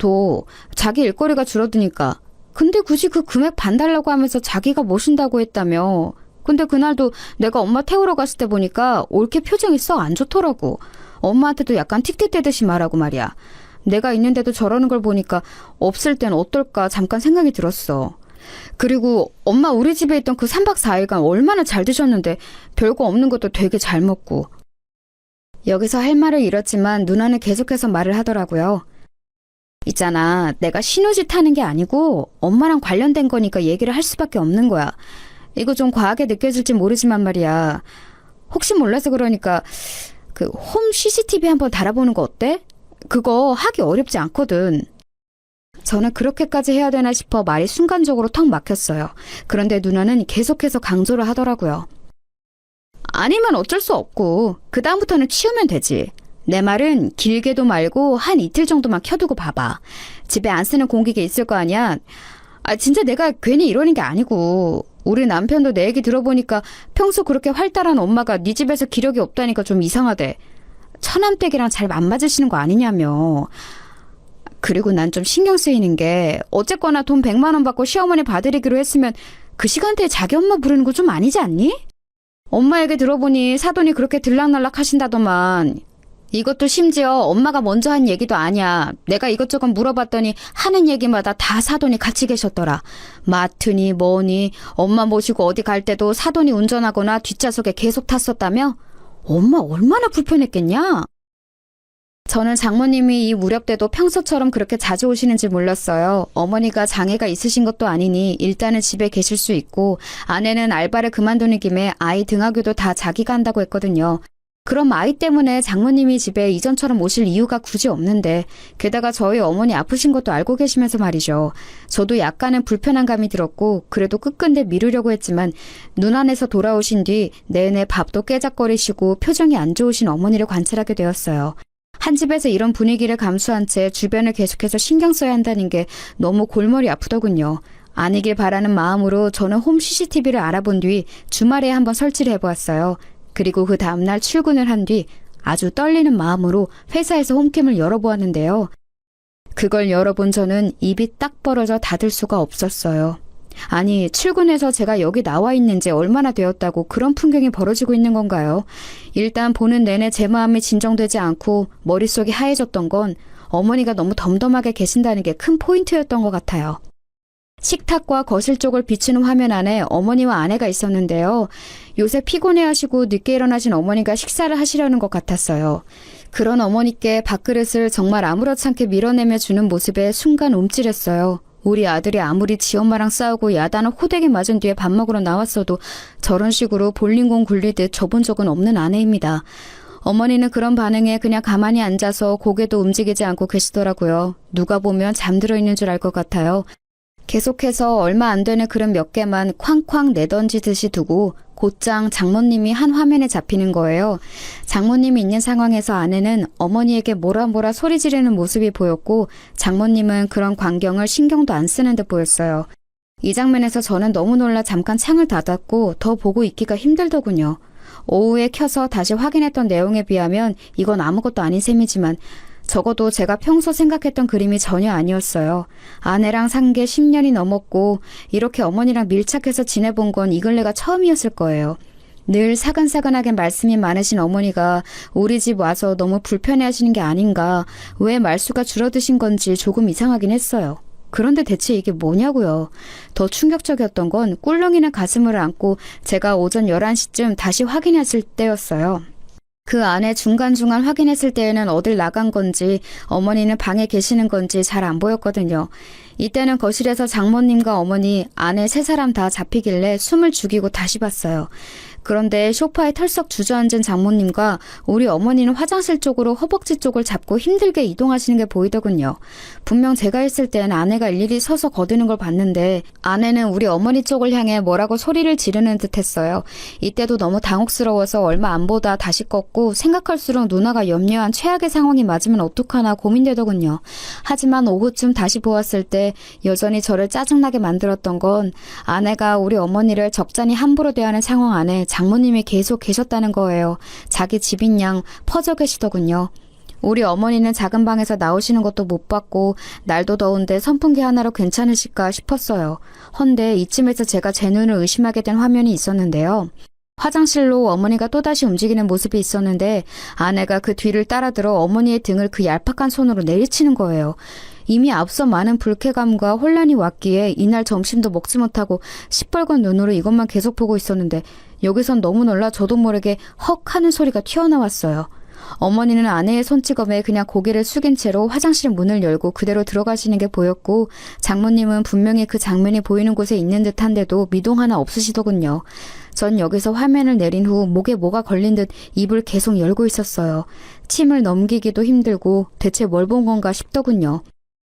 자기 일거리가 줄어드니까. 근데 굳이 그 금액 반 달라고 하면서 자기가 모신다고 했다며. 근데 그날도 내가 엄마 태우러 갔을 때 보니까 올케 표정이 썩 안 좋더라고. 엄마한테도 약간 틱틱대듯이 말하고 말이야. 내가 있는데도 저러는 걸 보니까 없을 땐 어떨까 잠깐 생각이 들었어. 그리고 엄마 우리 집에 있던 그 3박 4일간 얼마나 잘 드셨는데 별거 없는 것도 되게 잘 먹고. 여기서 할 말을 잃었지만 누나는 계속해서 말을 하더라고요. 있잖아, 내가 신우짓 하는 게 아니고 엄마랑 관련된 거니까 얘기를 할 수밖에 없는 거야. 이거 좀 과하게 느껴질지 모르지만 말이야. 혹시 몰라서 그러니까 그 홈 CCTV 한번 달아보는 거 어때? 그거 하기 어렵지 않거든. 저는 그렇게까지 해야 되나 싶어 말이 순간적으로 턱 막혔어요. 그런데 누나는 계속해서 강조를 하더라고요. 아니면 어쩔 수 없고 그다음부터는 치우면 되지. 내 말은 길게도 말고 한 이틀 정도만 켜두고 봐봐. 집에 안 쓰는 공기계 있을 거 아니야. 진짜 내가 괜히 이러는 게 아니고 우리 남편도 내 얘기 들어보니까 평소 그렇게 활달한 엄마가 네 집에서 기력이 없다니까 좀 이상하대. 처남댁이랑 잘 안 맞으시는 거 아니냐며. 그리고 난 좀 신경 쓰이는 게 어쨌거나 돈 100만 원 받고 시어머니 봐드리기로 했으면 그 시간대에 자기 엄마 부르는 거 좀 아니지 않니? 엄마 얘기 들어보니 사돈이 그렇게 들락날락 하신다더만. 이것도 심지어 엄마가 먼저 한 얘기도 아니야. 내가 이것저것 물어봤더니 하는 얘기마다 다 사돈이 같이 계셨더라. 마트니 뭐니 엄마 모시고 어디 갈 때도 사돈이 운전하거나 뒷좌석에 계속 탔었다며? 엄마 얼마나 불편했겠냐? 저는 장모님이 이 무렵 때도 평소처럼 그렇게 자주 오시는지 몰랐어요. 어머니가 장애가 있으신 것도 아니니 일단은 집에 계실 수 있고 아내는 알바를 그만두는 김에 아이 등하교도 다 자기가 한다고 했거든요. 그럼 아이 때문에 장모님이 집에 이전처럼 오실 이유가 굳이 없는데 게다가 저희 어머니 아프신 것도 알고 계시면서 말이죠. 저도 약간은 불편한 감이 들었고 그래도 끝끝내 미루려고 했지만 눈 안에서 돌아오신 뒤 내내 밥도 깨작거리시고 표정이 안 좋으신 어머니를 관찰하게 되었어요. 한 집에서 이런 분위기를 감수한 채 주변을 계속해서 신경 써야 한다는 게 너무 골머리 아프더군요. 아니길 바라는 마음으로 저는 홈 CCTV를 알아본 뒤 주말에 한번 설치를 해보았어요. 그리고 그 다음날 출근을 한 뒤 아주 떨리는 마음으로 회사에서 홈캠을 열어보았는데요. 그걸 열어본 저는 입이 딱 벌어져 닫을 수가 없었어요. 아니, 출근해서 제가 여기 나와 있는지 얼마나 되었다고 그런 풍경이 벌어지고 있는 건가요? 일단 보는 내내 제 마음이 진정되지 않고 머릿속이 하얘졌던 건 어머니가 너무 덤덤하게 계신다는 게 큰 포인트였던 것 같아요. 식탁과 거실 쪽을 비추는 화면 안에 어머니와 아내가 있었는데요. 요새 피곤해하시고 늦게 일어나신 어머니가 식사를 하시려는 것 같았어요. 그런 어머니께 밥그릇을 정말 아무렇지 않게 밀어내며 주는 모습에 순간 움찔했어요. 우리 아들이 아무리 지 엄마랑 싸우고 야단을 호되게 맞은 뒤에 밥 먹으러 나왔어도 저런 식으로 볼링공 굴리듯 줘본 적은 없는 아내입니다. 어머니는 그런 반응에 그냥 가만히 앉아서 고개도 움직이지 않고 계시더라고요. 누가 보면 잠들어 있는 줄 알 것 같아요. 계속해서 얼마 안 되는 그릇 몇 개만 쾅쾅 내던지듯이 두고 곧장 장모님이 한 화면에 잡히는 거예요. 장모님이 있는 상황에서 아내는 어머니에게 뭐라 소리 지르는 모습이 보였고 장모님은 그런 광경을 신경도 안 쓰는 듯 보였어요. 이 장면에서 저는 너무 놀라 잠깐 창을 닫았고 더 보고 있기가 힘들더군요. 오후에 켜서 다시 확인했던 내용에 비하면 이건 아무것도 아닌 셈이지만 적어도 제가 평소 생각했던 그림이 전혀 아니었어요. 아내랑 산 게 10년이 넘었고 이렇게 어머니랑 밀착해서 지내본 건 이 근래가 처음이었을 거예요. 늘 사근사근하게 말씀이 많으신 어머니가 우리 집 와서 너무 불편해하시는 게 아닌가, 왜 말수가 줄어드신 건지 조금 이상하긴 했어요. 그런데 대체 이게 뭐냐고요. 더 충격적이었던 건 꿀렁이는 가슴을 안고 제가 오전 11시쯤 다시 확인했을 때였어요. 그 안에 중간중간 확인했을 때에는 어딜 나간 건지 어머니는 방에 계시는 건지 잘 안 보였거든요. 이때는 거실에서 장모님과 어머니, 아내 세 사람 다 잡히길래 숨을 죽이고 다시 봤어요. 그런데 소파에 털썩 주저앉은 장모님과 우리 어머니는 화장실 쪽으로 허벅지 쪽을 잡고 힘들게 이동하시는 게 보이더군요. 분명 제가 있을 땐 아내가 일일이 서서 거드는 걸 봤는데 아내는 우리 어머니 쪽을 향해 뭐라고 소리를 지르는 듯 했어요. 이때도 너무 당혹스러워서 얼마 안 보다 다시 껐고 생각할수록 누나가 염려한 최악의 상황이 맞으면 어떡하나 고민되더군요. 하지만 오후쯤 다시 보았을 때 여전히 저를 짜증나게 만들었던 건 아내가 우리 어머니를 적잖이 함부로 대하는 상황 안에 장모님이 계속 계셨다는 거예요. 자기 집인 양 퍼져 계시더군요. 우리 어머니는 작은 방에서 나오시는 것도 못 봤고 날도 더운데 선풍기 하나로 괜찮으실까 싶었어요. 헌데 이쯤에서 제가 제 눈을 의심하게 된 화면이 있었는데요. 화장실로 어머니가 또다시 움직이는 모습이 있었는데 아내가 그 뒤를 따라들어 어머니의 등을 그 얄팍한 손으로 내리치는 거예요. 이미 앞서 많은 불쾌감과 혼란이 왔기에 이날 점심도 먹지 못하고 시뻘건 눈으로 이것만 계속 보고 있었는데 여기선 너무 놀라 저도 모르게 헉 하는 소리가 튀어나왔어요. 어머니는 아내의 손찌검에 그냥 고개를 숙인 채로 화장실 문을 열고 그대로 들어가시는 게 보였고 장모님은 분명히 그 장면이 보이는 곳에 있는 듯한데도 미동 하나 없으시더군요. 전 여기서 화면을 내린 후 목에 뭐가 걸린 듯 입을 계속 열고 있었어요. 침을 넘기기도 힘들고 대체 뭘 본 건가 싶더군요.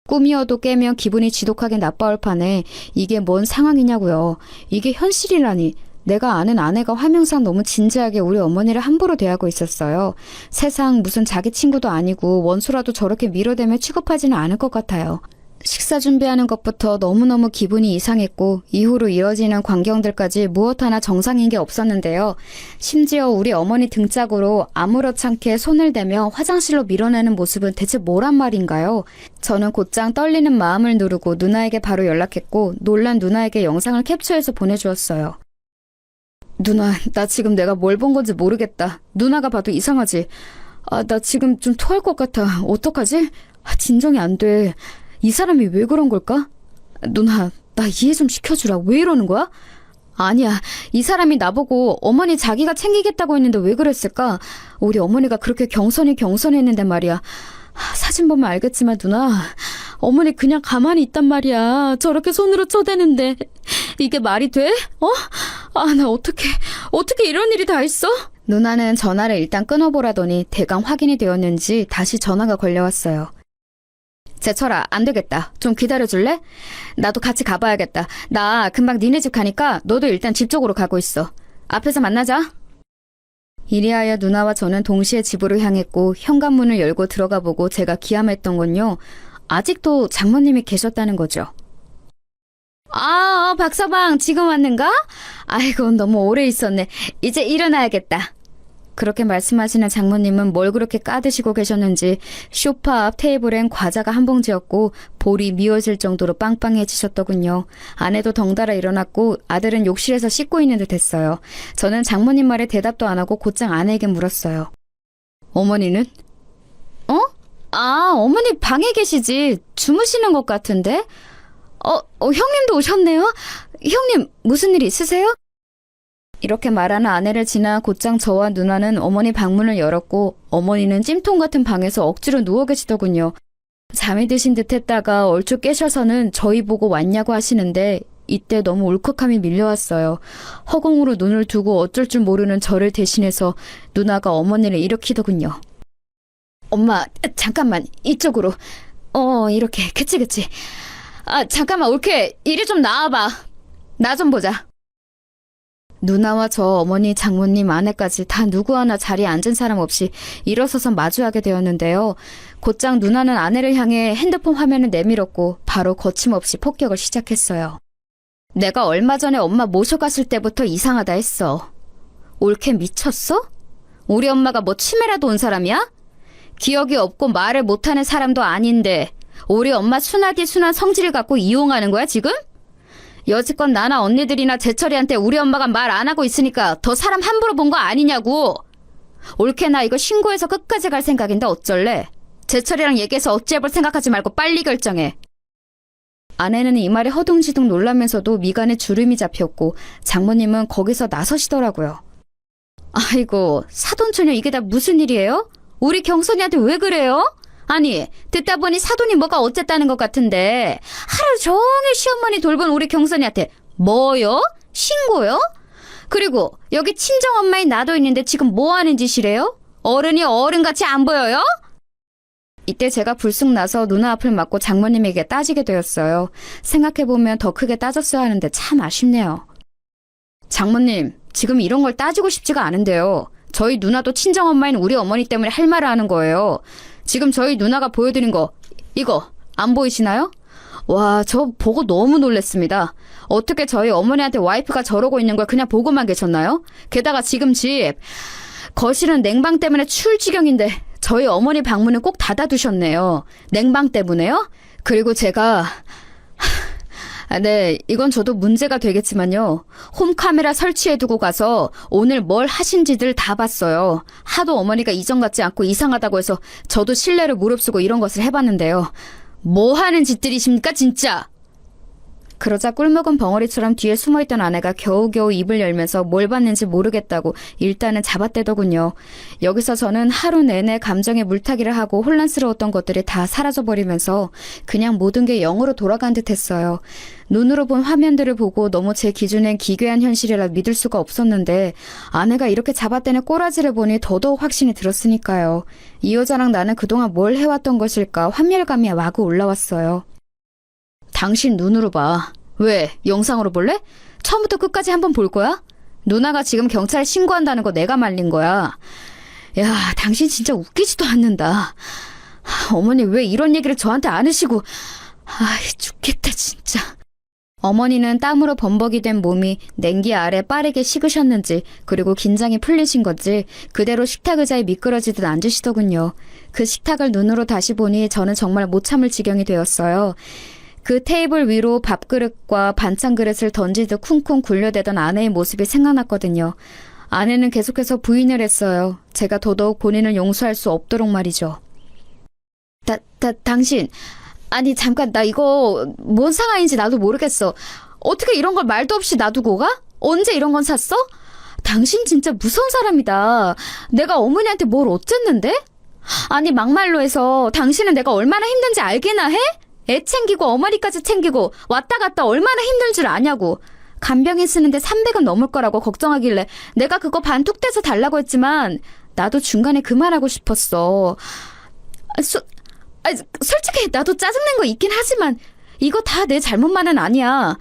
꿈이어도 깨면 기분이 지독하게 나빠올 판에 이게 뭔 상황이냐고요. 이게 현실이라니. 내가 아는 아내가 화면상 너무 진지하게 우리 어머니를 함부로 대하고 있었어요. 세상 무슨 자기 친구도 아니고 원수라도 저렇게 밀어대며 취급하지는 않을 것 같아요. 식사 준비하는 것부터 너무너무 기분이 이상했고 이후로 이어지는 광경들까지 무엇 하나 정상인 게 없었는데요. 심지어 우리 어머니 등짝으로 아무렇지 않게 손을 대며 화장실로 밀어내는 모습은 대체 뭐란 말인가요? 저는 곧장 떨리는 마음을 누르고 누나에게 바로 연락했고 놀란 누나에게 영상을 캡처해서 보내주었어요. 누나, 나 지금 내가 뭘 본 건지 모르겠다. 누나가 봐도 이상하지? 나 지금 좀 토할 것 같아. 어떡하지? 진정이 안 돼. 이 사람이 왜 그런 걸까? 누나, 나 이해 좀 시켜주라. 왜 이러는 거야? 아니야. 이 사람이 나보고 어머니 자기가 챙기겠다고 했는데 왜 그랬을까? 우리 어머니가 그렇게 경선했는데 말이야. 사진 보면 알겠지만 누나, 어머니 그냥 가만히 있단 말이야. 저렇게 손으로 쳐대는데 이게 말이 돼? 나 어떻게 이런 일이 다 있어? 누나는 전화를 일단 끊어보라더니 대강 확인이 되었는지 다시 전화가 걸려왔어요. 제철아, 안 되겠다. 좀 기다려줄래? 나도 같이 가봐야겠다. 나 금방 니네 집 가니까 너도 일단 집 쪽으로 가고 있어. 앞에서 만나자. 이리하여 누나와 저는 동시에 집으로 향했고 현관문을 열고 들어가 보고 제가 기함했던 건요. 아직도 장모님이 계셨다는 거죠. 박서방 지금 왔는가? 아이고, 너무 오래 있었네. 이제 일어나야겠다. 그렇게 말씀하시는 장모님은 뭘 그렇게 까드시고 계셨는지 소파 앞 테이블엔 과자가 한 봉지였고 볼이 미어질 정도로 빵빵해지셨더군요. 아내도 덩달아 일어났고 아들은 욕실에서 씻고 있는 듯 했어요. 저는 장모님 말에 대답도 안 하고 곧장 아내에게 물었어요. 어머니는? 어머니 방에 계시지. 주무시는 것 같은데? 형님도 오셨네요? 형님 무슨 일 있으세요? 이렇게 말하는 아내를 지나 곧장 저와 누나는 어머니 방문을 열었고 어머니는 찜통 같은 방에서 억지로 누워 계시더군요. 잠이 드신 듯 했다가 얼추 깨셔서는 저희 보고 왔냐고 하시는데 이때 너무 울컥함이 밀려왔어요. 허공으로 눈을 두고 어쩔 줄 모르는 저를 대신해서 누나가 어머니를 일으키더군요. 엄마, 잠깐만, 이쪽으로. 이렇게, 그치. 잠깐만, 올케, 이리 좀 나와봐. 나 좀 보자. 누나와 저 어머니, 장모님, 아내까지 다 누구 하나 자리에 앉은 사람 없이 일어서서 마주하게 되었는데요. 곧장 누나는 아내를 향해 핸드폰 화면을 내밀었고 바로 거침없이 폭격을 시작했어요. 내가 얼마 전에 엄마 모셔갔을 때부터 이상하다 했어. 올케 미쳤어? 우리 엄마가 뭐 치매라도 온 사람이야? 기억이 없고 말을 못하는 사람도 아닌데 우리 엄마 순하디 순한 성질을 갖고 이용하는 거야 지금? 여지껏 나나 언니들이나 제철이한테 우리 엄마가 말 안 하고 있으니까 더 사람 함부로 본 거 아니냐고. 올케 나 이거 신고해서 끝까지 갈 생각인데 어쩔래? 제철이랑 얘기해서 어찌해볼 생각하지 말고 빨리 결정해. 아내는 이 말에 허둥지둥 놀라면서도 미간에 주름이 잡혔고 장모님은 거기서 나서시더라고요. 아이고, 사돈처녀 이게 다 무슨 일이에요? 우리 경선이한테 왜 그래요? 아니, 듣다 보니 사돈이 뭐가 어쨌다는 것 같은데 하루 종일 시어머니 돌본 우리 경선이한테 뭐요? 신고요? 그리고 여기 친정엄마인 나도 있는데 지금 뭐 하는 짓이래요? 어른이 어른같이 안 보여요? 이때 제가 불쑥 나서 누나 앞을 막고 장모님에게 따지게 되었어요. 생각해보면 더 크게 따졌어야 하는데 참 아쉽네요. 장모님, 지금 이런 걸 따지고 싶지가 않은데요. 저희 누나도 친정엄마인 우리 어머니 때문에 할 말을 하는 거예요. 지금 저희 누나가 보여드린 거, 이거 안 보이시나요? 와, 저 보고 너무 놀랬습니다. 어떻게 저희 어머니한테 와이프가 저러고 있는 걸 그냥 보고만 계셨나요? 게다가 지금 집 거실은 냉방 때문에 추울 지경인데 저희 어머니 방문은 꼭 닫아두셨네요. 냉방 때문에요? 그리고 제가 네, 이건 저도 문제가 되겠지만요. 홈카메라 설치해두고 가서 오늘 뭘 하신지들 다 봤어요. 하도 어머니가 이전 같지 않고 이상하다고 해서 저도 신뢰를 무릅쓰고 이런 것을 해봤는데요. 뭐 하는 짓들이십니까 진짜? 그러자 꿀먹은 벙어리처럼 뒤에 숨어있던 아내가 겨우겨우 입을 열면서 뭘 봤는지 모르겠다고 일단은 잡아떼더군요. 여기서 저는 하루 내내 감정에 물타기를 하고 혼란스러웠던 것들이 다 사라져버리면서 그냥 모든 게 영으로 돌아간 듯했어요. 눈으로 본 화면들을 보고 너무 제 기준엔 기괴한 현실이라 믿을 수가 없었는데 아내가 이렇게 잡아떼는 꼬라지를 보니 더더욱 확신이 들었으니까요. 이 여자랑 나는 그동안 뭘 해왔던 것일까 환멸감이 마구 올라왔어요. 당신 눈으로 봐. 왜? 영상으로 볼래? 처음부터 끝까지 한번 볼 거야? 누나가 지금 경찰에 신고한다는 거 내가 말린 거야. 야, 당신 진짜 웃기지도 않는다. 어머니 왜 이런 얘기를 저한테 안 하시고. 죽겠다 진짜. 어머니는 땀으로 범벅이 된 몸이 냉기 아래 빠르게 식으셨는지 그리고 긴장이 풀리신 건지 그대로 식탁 의자에 미끄러지듯 앉으시더군요. 그 식탁을 눈으로 다시 보니 저는 정말 못 참을 지경이 되었어요. 그 테이블 위로 밥그릇과 반찬 그릇을 던지듯 쿵쿵 굴려대던 아내의 모습이 생각났거든요. 아내는 계속해서 부인을 했어요. 제가 더더욱 본인을 용서할 수 없도록 말이죠. 당신, 아니 잠깐 나 이거 뭔 상황인지 나도 모르겠어. 어떻게 이런 걸 말도 없이 놔두고 가? 언제 이런 건 샀어? 당신 진짜 무서운 사람이다. 내가 어머니한테 뭘 어쨌는데? 아니 막말로 해서 당신은 내가 얼마나 힘든지 알기나 해? 애 챙기고 어머니까지 챙기고 왔다 갔다 얼마나 힘든 줄 아냐고. 간병인 쓰는데 300은 넘을 거라고 걱정하길래 내가 그거 반툭 떼서 달라고 했지만 나도 중간에 그 말하고 싶었어. 솔직히 나도 짜증낸 거 있긴 하지만 이거 다 내 잘못만은 아니야.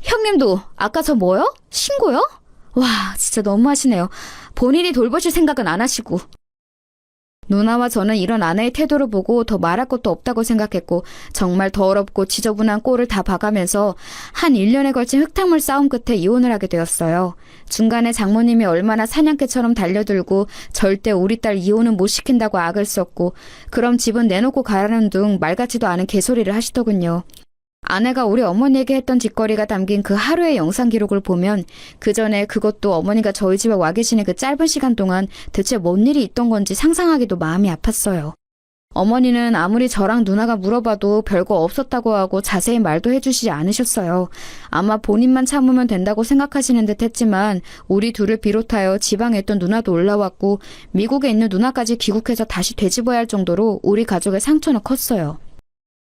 형님도 아까 저 뭐요? 신고요? 와 진짜 너무하시네요. 본인이 돌보실 생각은 안 하시고. 누나와 저는 이런 아내의 태도를 보고 더 말할 것도 없다고 생각했고 정말 더럽고 지저분한 꼴을 다 봐가면서 한 1년에 걸친 흙탕물 싸움 끝에 이혼을 하게 되었어요. 중간에 장모님이 얼마나 사냥개처럼 달려들고 절대 우리 딸 이혼은 못 시킨다고 악을 썼고 그럼 집은 내놓고 가라는 둥 말 같지도 않은 개소리를 하시더군요. 아내가 우리 어머니에게 했던 짓거리가 담긴 그 하루의 영상 기록을 보면 그 전에 그것도 어머니가 저희 집에 와 계시는 그 짧은 시간 동안 대체 뭔 일이 있던 건지 상상하기도 마음이 아팠어요. 어머니는 아무리 저랑 누나가 물어봐도 별거 없었다고 하고 자세히 말도 해주시지 않으셨어요. 아마 본인만 참으면 된다고 생각하시는 듯 했지만 우리 둘을 비롯하여 지방에 있던 누나도 올라왔고 미국에 있는 누나까지 귀국해서 다시 되짚어야 할 정도로 우리 가족의 상처는 컸어요.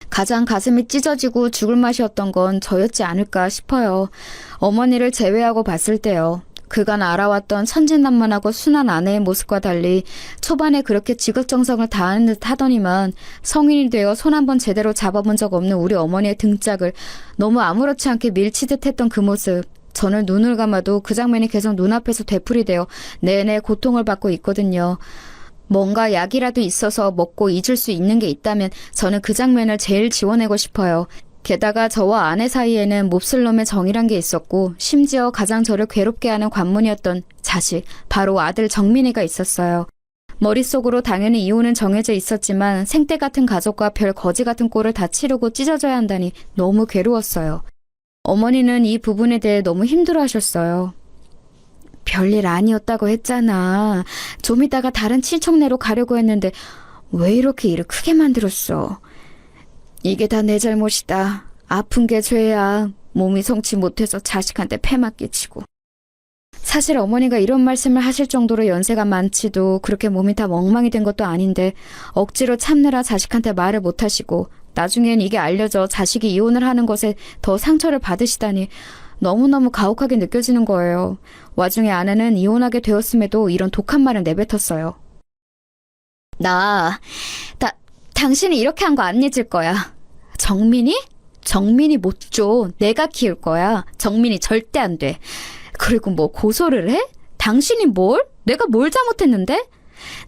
가장 가슴이 찢어지고 죽을 맛이었던 건 저였지 않을까 싶어요. 어머니를 제외하고 봤을 때요. 그간 알아왔던 천진난만하고 순한 아내의 모습과 달리 초반에 그렇게 지극정성을 다하는 듯 하더니만 성인이 되어 손 한 번 제대로 잡아본 적 없는 우리 어머니의 등짝을 너무 아무렇지 않게 밀치듯 했던 그 모습. 저는 눈을 감아도 그 장면이 계속 눈앞에서 되풀이되어 내내 고통을 받고 있거든요. 뭔가 약이라도 있어서 먹고 잊을 수 있는 게 있다면 저는 그 장면을 제일 지워내고 싶어요. 게다가 저와 아내 사이에는 몹쓸 놈의 정이란 게 있었고 심지어 가장 저를 괴롭게 하는 관문이었던 자식, 바로 아들 정민이가 있었어요. 머릿속으로 당연히 이혼은 정해져 있었지만 생떼 같은 가족과 별 거지 같은 꼴을 다 치르고 찢어져야 한다니 너무 괴로웠어요. 어머니는 이 부분에 대해 너무 힘들어하셨어요. 별일 아니었다고 했잖아. 좀 이따가 다른 친척네로 가려고 했는데 왜 이렇게 일을 크게 만들었어? 이게 다 내 잘못이다. 아픈 게 죄야. 몸이 성치 못해서 자식한테 패만 끼치고. 사실 어머니가 이런 말씀을 하실 정도로 연세가 많지도 그렇게 몸이 다 멍망이 된 것도 아닌데 억지로 참느라 자식한테 말을 못하시고 나중엔 이게 알려져 자식이 이혼을 하는 것에 더 상처를 받으시다니 너무너무 가혹하게 느껴지는 거예요. 와중에 아내는 이혼하게 되었음에도 이런 독한 말을 내뱉었어요. 당신이 이렇게 한 거 안 잊을 거야. 정민이? 정민이 못 줘. 내가 키울 거야. 정민이 절대 안 돼. 그리고 뭐 고소를 해? 당신이 뭘? 내가 뭘 잘못했는데?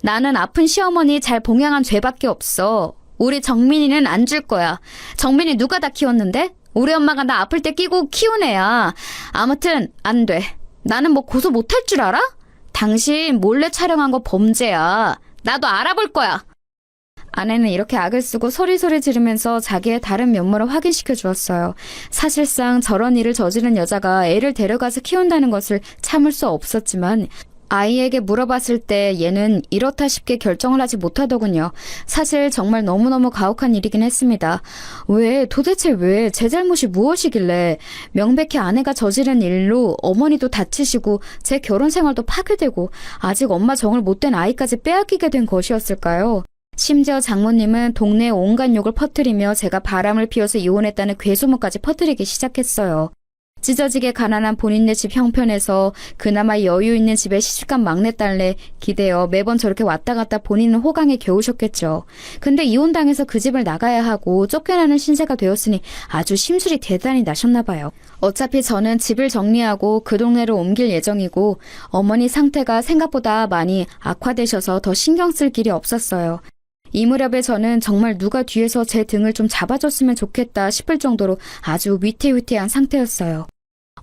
나는 아픈 시어머니 잘 봉양한 죄밖에 없어. 우리 정민이는 안 줄 거야. 정민이 누가 다 키웠는데? 우리 엄마가 나 아플 때 끼고 키운 애야. 아무튼 안 돼. 나는 뭐 고소 못할 줄 알아? 당신 몰래 촬영한 거 범죄야. 나도 알아볼 거야. 아내는 이렇게 악을 쓰고 소리소리 지르면서 자기의 다른 면모를 확인시켜 주었어요. 사실상 저런 일을 저지른 여자가 애를 데려가서 키운다는 것을 참을 수 없었지만 아이에게 물어봤을 때 얘는 이렇다 싶게 결정을 하지 못하더군요. 사실 정말 너무너무 가혹한 일이긴 했습니다. 도대체 왜 제 잘못이 무엇이길래 명백히 아내가 저지른 일로 어머니도 다치시고 제 결혼 생활도 파괴되고 아직 엄마 정을 못된 아이까지 빼앗기게 된 것이었을까요? 심지어 장모님은 동네에 온갖 욕을 퍼뜨리며 제가 바람을 피워서 이혼했다는 괴소문까지 퍼뜨리기 시작했어요. 찢어지게 가난한 본인네 집 형편에서 그나마 여유 있는 집에 시집간 막내딸내 기대어 매번 저렇게 왔다 갔다 본인은 호강에 겨우셨겠죠. 근데 이혼당해서 그 집을 나가야 하고 쫓겨나는 신세가 되었으니 아주 심술이 대단히 나셨나 봐요. 어차피 저는 집을 정리하고 그 동네로 옮길 예정이고 어머니 상태가 생각보다 많이 악화되셔서 더 신경 쓸 길이 없었어요. 이 무렵에 저는 정말 누가 뒤에서 제 등을 좀 잡아줬으면 좋겠다 싶을 정도로 아주 위태위태한 상태였어요.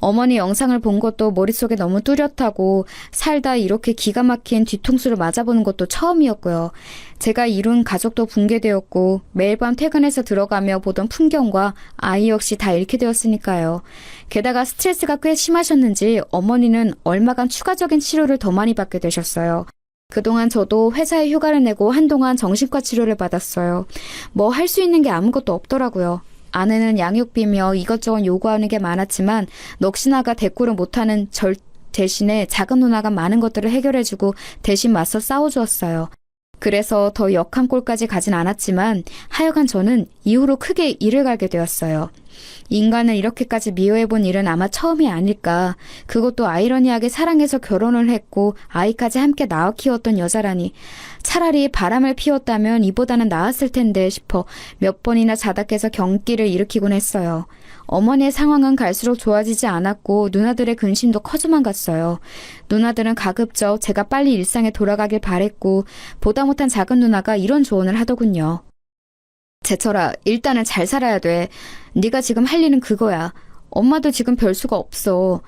어머니 영상을 본 것도 머릿속에 너무 뚜렷하고 살다 이렇게 기가 막힌 뒤통수를 맞아보는 것도 처음이었고요. 제가 이룬 가족도 붕괴되었고 매일 밤 퇴근해서 들어가며 보던 풍경과 아이 역시 다 잃게 되었으니까요. 게다가 스트레스가 꽤 심하셨는지 어머니는 얼마간 추가적인 치료를 더 많이 받게 되셨어요. 그동안 저도 회사에 휴가를 내고 한동안 정신과 치료를 받았어요. 뭐 할 수 있는 게 아무것도 없더라고요. 아내는 양육비며 이것저것 요구하는 게 많았지만 넋이나가 대꾸를 못하는 절 대신에 작은 누나가 많은 것들을 해결해주고 대신 맞서 싸워주었어요. 그래서 더 역한 꼴까지 가진 않았지만 하여간 저는 이후로 크게 일을 갈게 되었어요. 인간을 이렇게까지 미워해본 일은 아마 처음이 아닐까. 그것도 아이러니하게 사랑해서 결혼을 했고 아이까지 함께 낳아 키웠던 여자라니. 차라리 바람을 피웠다면 이보다는 나았을 텐데 싶어 몇 번이나 자다 깨서 경기를 일으키곤 했어요. 어머니의 상황은 갈수록 좋아지지 않았고 누나들의 근심도 커져만 갔어요. 누나들은 가급적 제가 빨리 일상에 돌아가길 바랬고 보다 못한 작은 누나가 이런 조언을 하더군요. 제철아, 일단은 잘 살아야 돼. 네가 지금 할 일은 그거야. 엄마도 지금 별 수가 없어.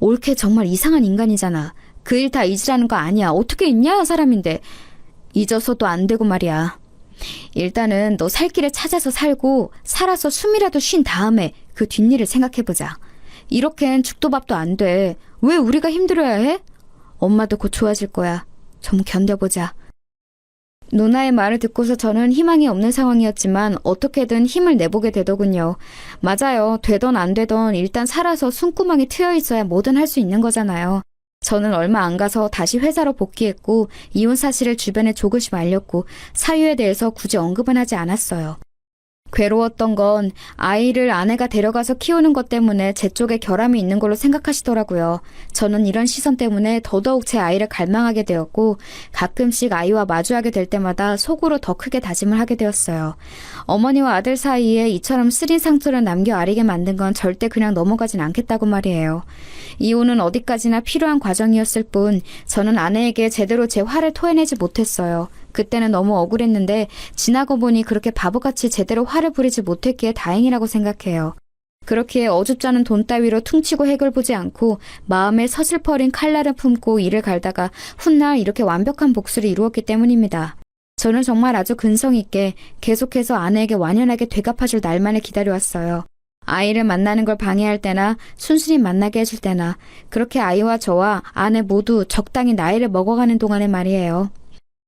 올케 정말 이상한 인간이잖아. 그 일 다 잊으라는 거 아니야. 어떻게 잊냐, 사람인데. 잊어서도 안 되고 말이야. 일단은 너 살 길을 찾아서 살고 살아서 숨이라도 쉰 다음에 그 뒷일을 생각해보자. 이렇게는 죽도 밥도 안 돼. 왜 우리가 힘들어야 해? 엄마도 곧 좋아질 거야. 좀 견뎌보자. 누나의 말을 듣고서 저는 희망이 없는 상황이었지만 어떻게든 힘을 내보게 되더군요. 맞아요. 되던 안 되던 일단 살아서 숨구멍이 트여 있어야 뭐든 할 수 있는 거잖아요. 저는 얼마 안 가서 다시 회사로 복귀했고 이혼 사실을 주변에 조금씩 알렸고 사유에 대해서 굳이 언급은 하지 않았어요. 괴로웠던 건 아이를 아내가 데려가서 키우는 것 때문에 제 쪽에 결함이 있는 걸로 생각하시더라고요. 저는 이런 시선 때문에 더더욱 제 아이를 갈망하게 되었고 가끔씩 아이와 마주하게 될 때마다 속으로 더 크게 다짐을 하게 되었어요. 어머니와 아들 사이에 이처럼 쓰린 상처를 남겨 아리게 만든 건 절대 그냥 넘어가진 않겠다고 말이에요. 이혼은 어디까지나 필요한 과정이었을 뿐 저는 아내에게 제대로 제 화를 토해내지 못했어요. 그때는 너무 억울했는데 지나고 보니 그렇게 바보같이 제대로 화를 부리지 못했기에 다행이라고 생각해요. 그렇기에 어줍지 않은 돈 따위로 퉁치고 해결 보지 않고 마음에 서슬퍼린 칼날을 품고 일을 갈다가 훗날 이렇게 완벽한 복수를 이루었기 때문입니다. 저는 정말 아주 근성 있게 계속해서 아내에게 완연하게 되갚아줄 날만을 기다려왔어요. 아이를 만나는 걸 방해할 때나 순순히 만나게 해줄 때나 그렇게 아이와 저와 아내 모두 적당히 나이를 먹어가는 동안에 말이에요.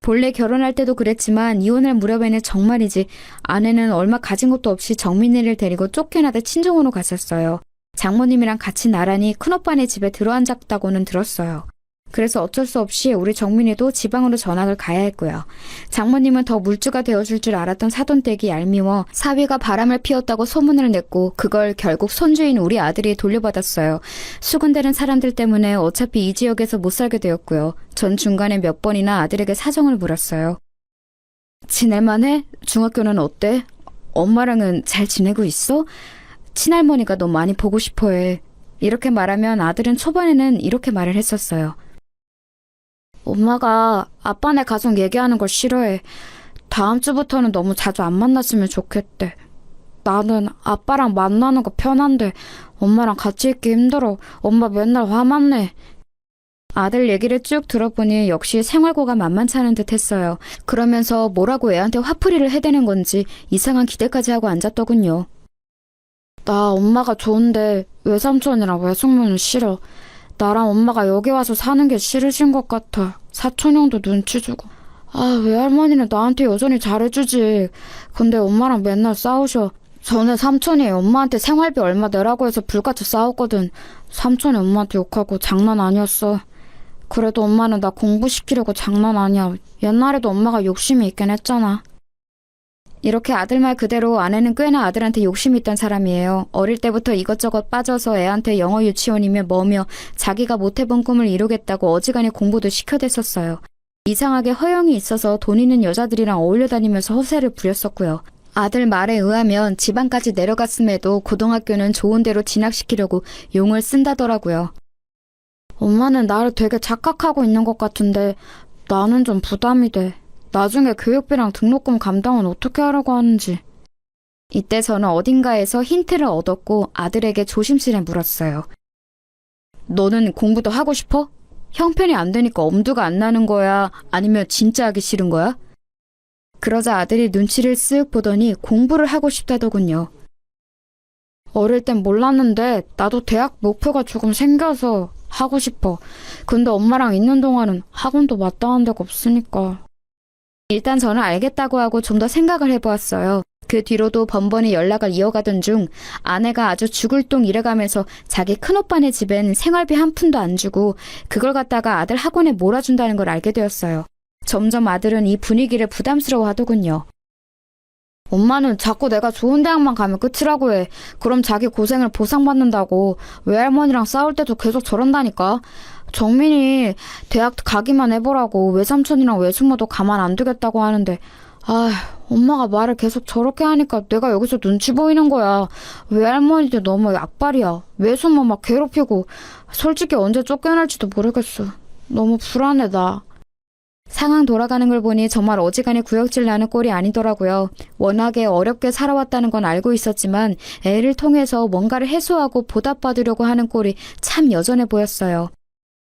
본래 결혼할 때도 그랬지만 이혼할 무렵에는 정말이지 아내는 얼마 가진 것도 없이 정민이를 데리고 쫓겨나듯 친정으로 갔었어요. 장모님이랑 같이 나란히 큰오빠네 집에 들어앉았다고는 들었어요. 그래서 어쩔 수 없이 우리 정민이도 지방으로 전학을 가야 했고요. 장모님은 더 물주가 되어줄 줄 알았던 사돈댁이 얄미워 사위가 바람을 피웠다고 소문을 냈고 그걸 결국 손주인 우리 아들이 돌려받았어요. 수군대는 사람들 때문에 어차피 이 지역에서 못 살게 되었고요. 전 중간에 몇 번이나 아들에게 사정을 물었어요. 지낼만해? 중학교는 어때? 엄마랑은 잘 지내고 있어? 친할머니가 너 많이 보고 싶어해. 이렇게 말하면 아들은 초반에는 이렇게 말을 했었어요. 엄마가 아빠네 가족 얘기하는 걸 싫어해. 다음 주부터는 너무 자주 안 만났으면 좋겠대. 나는 아빠랑 만나는 거 편한데 엄마랑 같이 있기 힘들어. 엄마 맨날 화만 내. 아들 얘기를 쭉 들어보니 역시 생활고가 만만치 않은 듯 했어요. 그러면서 뭐라고 애한테 화풀이를 해대는 건지 이상한 기대까지 하고 앉았더군요. 나 엄마가 좋은데 외삼촌이랑 외숙모는 싫어. 나랑 엄마가 여기 와서 사는 게 싫으신 것 같아. 사촌 형도 눈치 주고. 아, 외할머니는 나한테 여전히 잘해주지. 근데 엄마랑 맨날 싸우셔. 전에 삼촌이 엄마한테 생활비 얼마 내라고 해서 불같이 싸웠거든. 삼촌이 엄마한테 욕하고 장난 아니었어. 그래도 엄마는 나 공부시키려고 장난 아니야. 옛날에도 엄마가 욕심이 있긴 했잖아. 이렇게 아들 말 그대로 아내는 꽤나 아들한테 욕심이 있던 사람이에요. 어릴 때부터 이것저것 빠져서 애한테 영어 유치원이며 뭐며 자기가 못해본 꿈을 이루겠다고 어지간히 공부도 시켜댔었어요. 이상하게 허영이 있어서 돈 있는 여자들이랑 어울려 다니면서 허세를 부렸었고요. 아들 말에 의하면 지방까지 내려갔음에도 고등학교는 좋은 데로 진학시키려고 용을 쓴다더라고요. 엄마는 나를 되게 착각하고 있는 것 같은데 나는 좀 부담이 돼. 나중에 교육비랑 등록금 감당은 어떻게 하려고 하는지. 이때 저는 어딘가에서 힌트를 얻었고 아들에게 조심스레 물었어요. 너는 공부도 하고 싶어? 형편이 안 되니까 엄두가 안 나는 거야? 아니면 진짜 하기 싫은 거야? 그러자 아들이 눈치를 쓱 보더니 공부를 하고 싶다더군요. 어릴 땐 몰랐는데 나도 대학 목표가 조금 생겨서 하고 싶어. 근데 엄마랑 있는 동안은 학원도 마땅한 데가 없으니까. 일단 저는 알겠다고 하고 좀 더 생각을 해보았어요. 그 뒤로도 번번이 연락을 이어가던 중 아내가 아주 죽을 똥 일해가면서 자기 큰오빠네 집엔 생활비 한 푼도 안 주고 그걸 갖다가 아들 학원에 몰아준다는 걸 알게 되었어요. 점점 아들은 이 분위기를 부담스러워 하더군요. 엄마는 자꾸 내가 좋은 대학만 가면 끝이라고 해. 그럼 자기 고생을 보상받는다고. 외할머니랑 싸울 때도 계속 저런다니까. 정민이 대학 가기만 해보라고. 외삼촌이랑 외숙모도 가만 안 두겠다고 하는데 엄마가 말을 계속 저렇게 하니까 내가 여기서 눈치 보이는 거야. 외할머니도 너무 약발이야. 외숙모 막 괴롭히고. 솔직히 언제 쫓겨날지도 모르겠어. 너무 불안해 나. 상황 돌아가는 걸 보니 정말 어지간히 구역질 나는 꼴이 아니더라고요. 워낙에 어렵게 살아왔다는 건 알고 있었지만 애를 통해서 뭔가를 해소하고 보답받으려고 하는 꼴이 참 여전해 보였어요.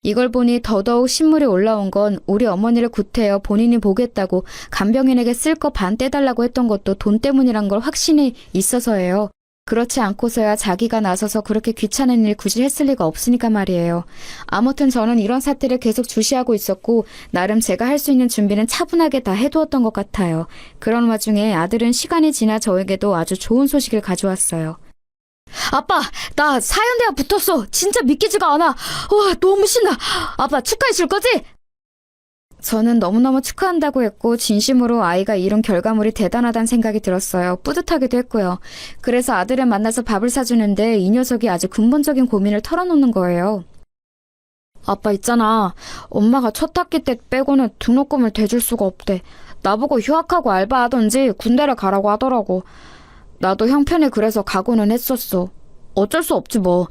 이걸 보니 더더욱 신물이 올라온 건 우리 어머니를 구태여 본인이 보겠다고 간병인에게 쓸 거 반 떼달라고 했던 것도 돈 때문이란 걸 확신이 있어서예요. 그렇지 않고서야 자기가 나서서 그렇게 귀찮은 일 굳이 했을 리가 없으니까 말이에요. 아무튼 저는 이런 사태를 계속 주시하고 있었고 나름 제가 할 수 있는 준비는 차분하게 다 해두었던 것 같아요. 그런 와중에 아들은 시간이 지나 저에게도 아주 좋은 소식을 가져왔어요. 아빠, 나 사연대학 붙었어. 진짜 믿기지가 않아. 와, 너무 신나. 아빠 축하해 줄 거지? 저는 너무너무 축하한다고 했고 진심으로 아이가 이룬 결과물이 대단하다는 생각이 들었어요. 뿌듯하기도 했고요. 그래서 아들을 만나서 밥을 사주는데 이 녀석이 아주 근본적인 고민을 털어놓는 거예요. 아빠 있잖아. 엄마가 첫 학기 때 빼고는 등록금을 대줄 수가 없대. 나보고 휴학하고 알바하던지 군대를 가라고 하더라고. 나도 형편이 그래서 가고는 했었어. 어쩔 수 없지 뭐.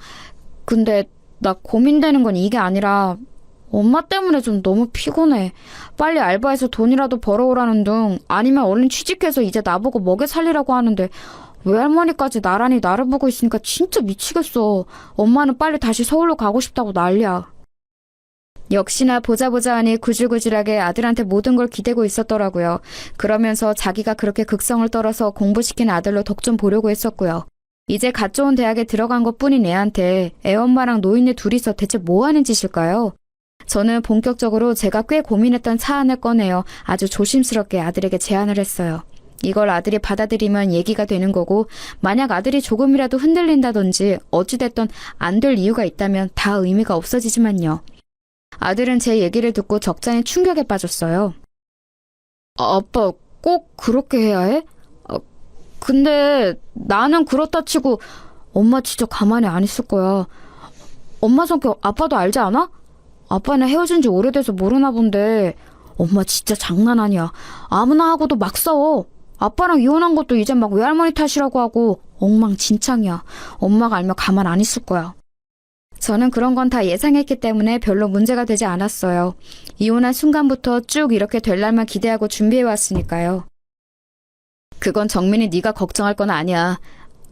근데 나 고민되는 건 이게 아니라 엄마 때문에 좀 너무 피곤해. 빨리 알바해서 돈이라도 벌어오라는 둥 아니면 얼른 취직해서 이제 나보고 먹여 살리라고 하는데 외할머니까지 나란히 나를 보고 있으니까 진짜 미치겠어. 엄마는 빨리 다시 서울로 가고 싶다고 난리야. 역시나 보자 하니 구질구질하게 아들한테 모든 걸 기대고 있었더라고요. 그러면서 자기가 그렇게 극성을 떨어서 공부시킨 아들로 덕 좀 보려고 했었고요. 이제 갓 좋은 대학에 들어간 것뿐인 애한테 애엄마랑 노인네 둘이서 대체 뭐 하는 짓일까요? 저는 본격적으로 제가 꽤 고민했던 사안을 꺼내어 아주 조심스럽게 아들에게 제안을 했어요. 이걸 아들이 받아들이면 얘기가 되는 거고 만약 아들이 조금이라도 흔들린다든지 어찌됐든 안 될 이유가 있다면 다 의미가 없어지지만요. 아들은 제 얘기를 듣고 적잖이 충격에 빠졌어요. 아빠 꼭 그렇게 해야 해? 근데 나는 그렇다 치고 엄마 진짜 가만히 안 있을 거야. 엄마 성격 아빠도 알지 않아? 아빠는 헤어진 지 오래돼서 모르나 본데 엄마 진짜 장난 아니야. 아무나 하고도 막 싸워. 아빠랑 이혼한 것도 이젠 막 외할머니 탓이라고 하고 엉망진창이야. 엄마가 알면 가만 안 있을 거야. 저는 그런 건 다 예상했기 때문에 별로 문제가 되지 않았어요. 이혼한 순간부터 쭉 이렇게 될 날만 기대하고 준비해왔으니까요. 그건 정민이 네가 걱정할 건 아니야.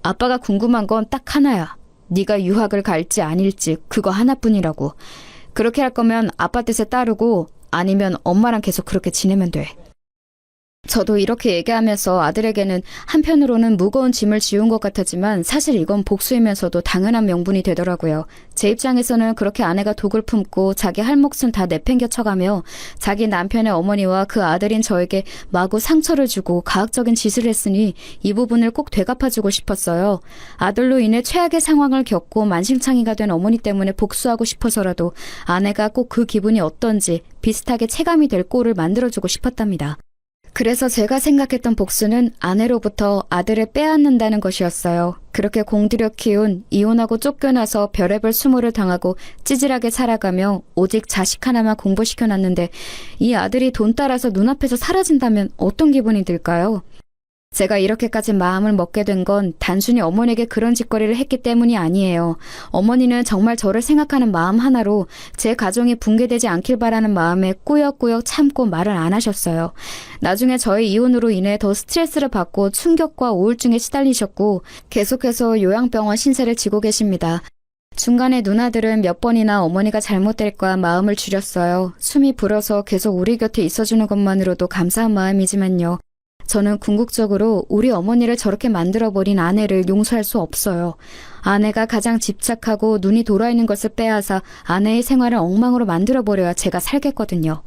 아빠가 궁금한 건 딱 하나야. 네가 유학을 갈지 아닐지 그거 하나뿐이라고. 그렇게 할 거면 아빠 뜻에 따르고 아니면 엄마랑 계속 그렇게 지내면 돼. 저도 이렇게 얘기하면서 아들에게는 한편으로는 무거운 짐을 지운 것 같았지만 사실 이건 복수이면서도 당연한 명분이 되더라고요. 제 입장에서는 그렇게 아내가 독을 품고 자기 할 몫은 다 내팽겨 쳐가며 자기 남편의 어머니와 그 아들인 저에게 마구 상처를 주고 가학적인 짓을 했으니 이 부분을 꼭 되갚아주고 싶었어요. 아들로 인해 최악의 상황을 겪고 만신창이가 된 어머니 때문에 복수하고 싶어서라도 아내가 꼭 그 기분이 어떤지 비슷하게 체감이 될 꼴을 만들어주고 싶었답니다. 그래서 제가 생각했던 복수는 아내로부터 아들을 빼앗는다는 것이었어요. 그렇게 공들여 키운 이혼하고 쫓겨나서 별의별 수모를 당하고 찌질하게 살아가며 오직 자식 하나만 공부시켜놨는데 이 아들이 돈 따라서 눈앞에서 사라진다면 어떤 기분이 들까요? 제가 이렇게까지 마음을 먹게 된 건 단순히 어머니에게 그런 짓거리를 했기 때문이 아니에요. 어머니는 정말 저를 생각하는 마음 하나로 제 가정이 붕괴되지 않길 바라는 마음에 꾸역꾸역 참고 말을 안 하셨어요. 나중에 저의 이혼으로 인해 더 스트레스를 받고 충격과 우울증에 시달리셨고 계속해서 요양병원 신세를 지고 계십니다. 중간에 누나들은 몇 번이나 어머니가 잘못될까 마음을 줄였어요. 숨이 불어서 계속 우리 곁에 있어주는 것만으로도 감사한 마음이지만요. 저는 궁극적으로 우리 어머니를 저렇게 만들어버린 아내를 용서할 수 없어요. 아내가 가장 집착하고 눈이 돌아있는 것을 빼앗아 아내의 생활을 엉망으로 만들어버려야 제가 살겠거든요.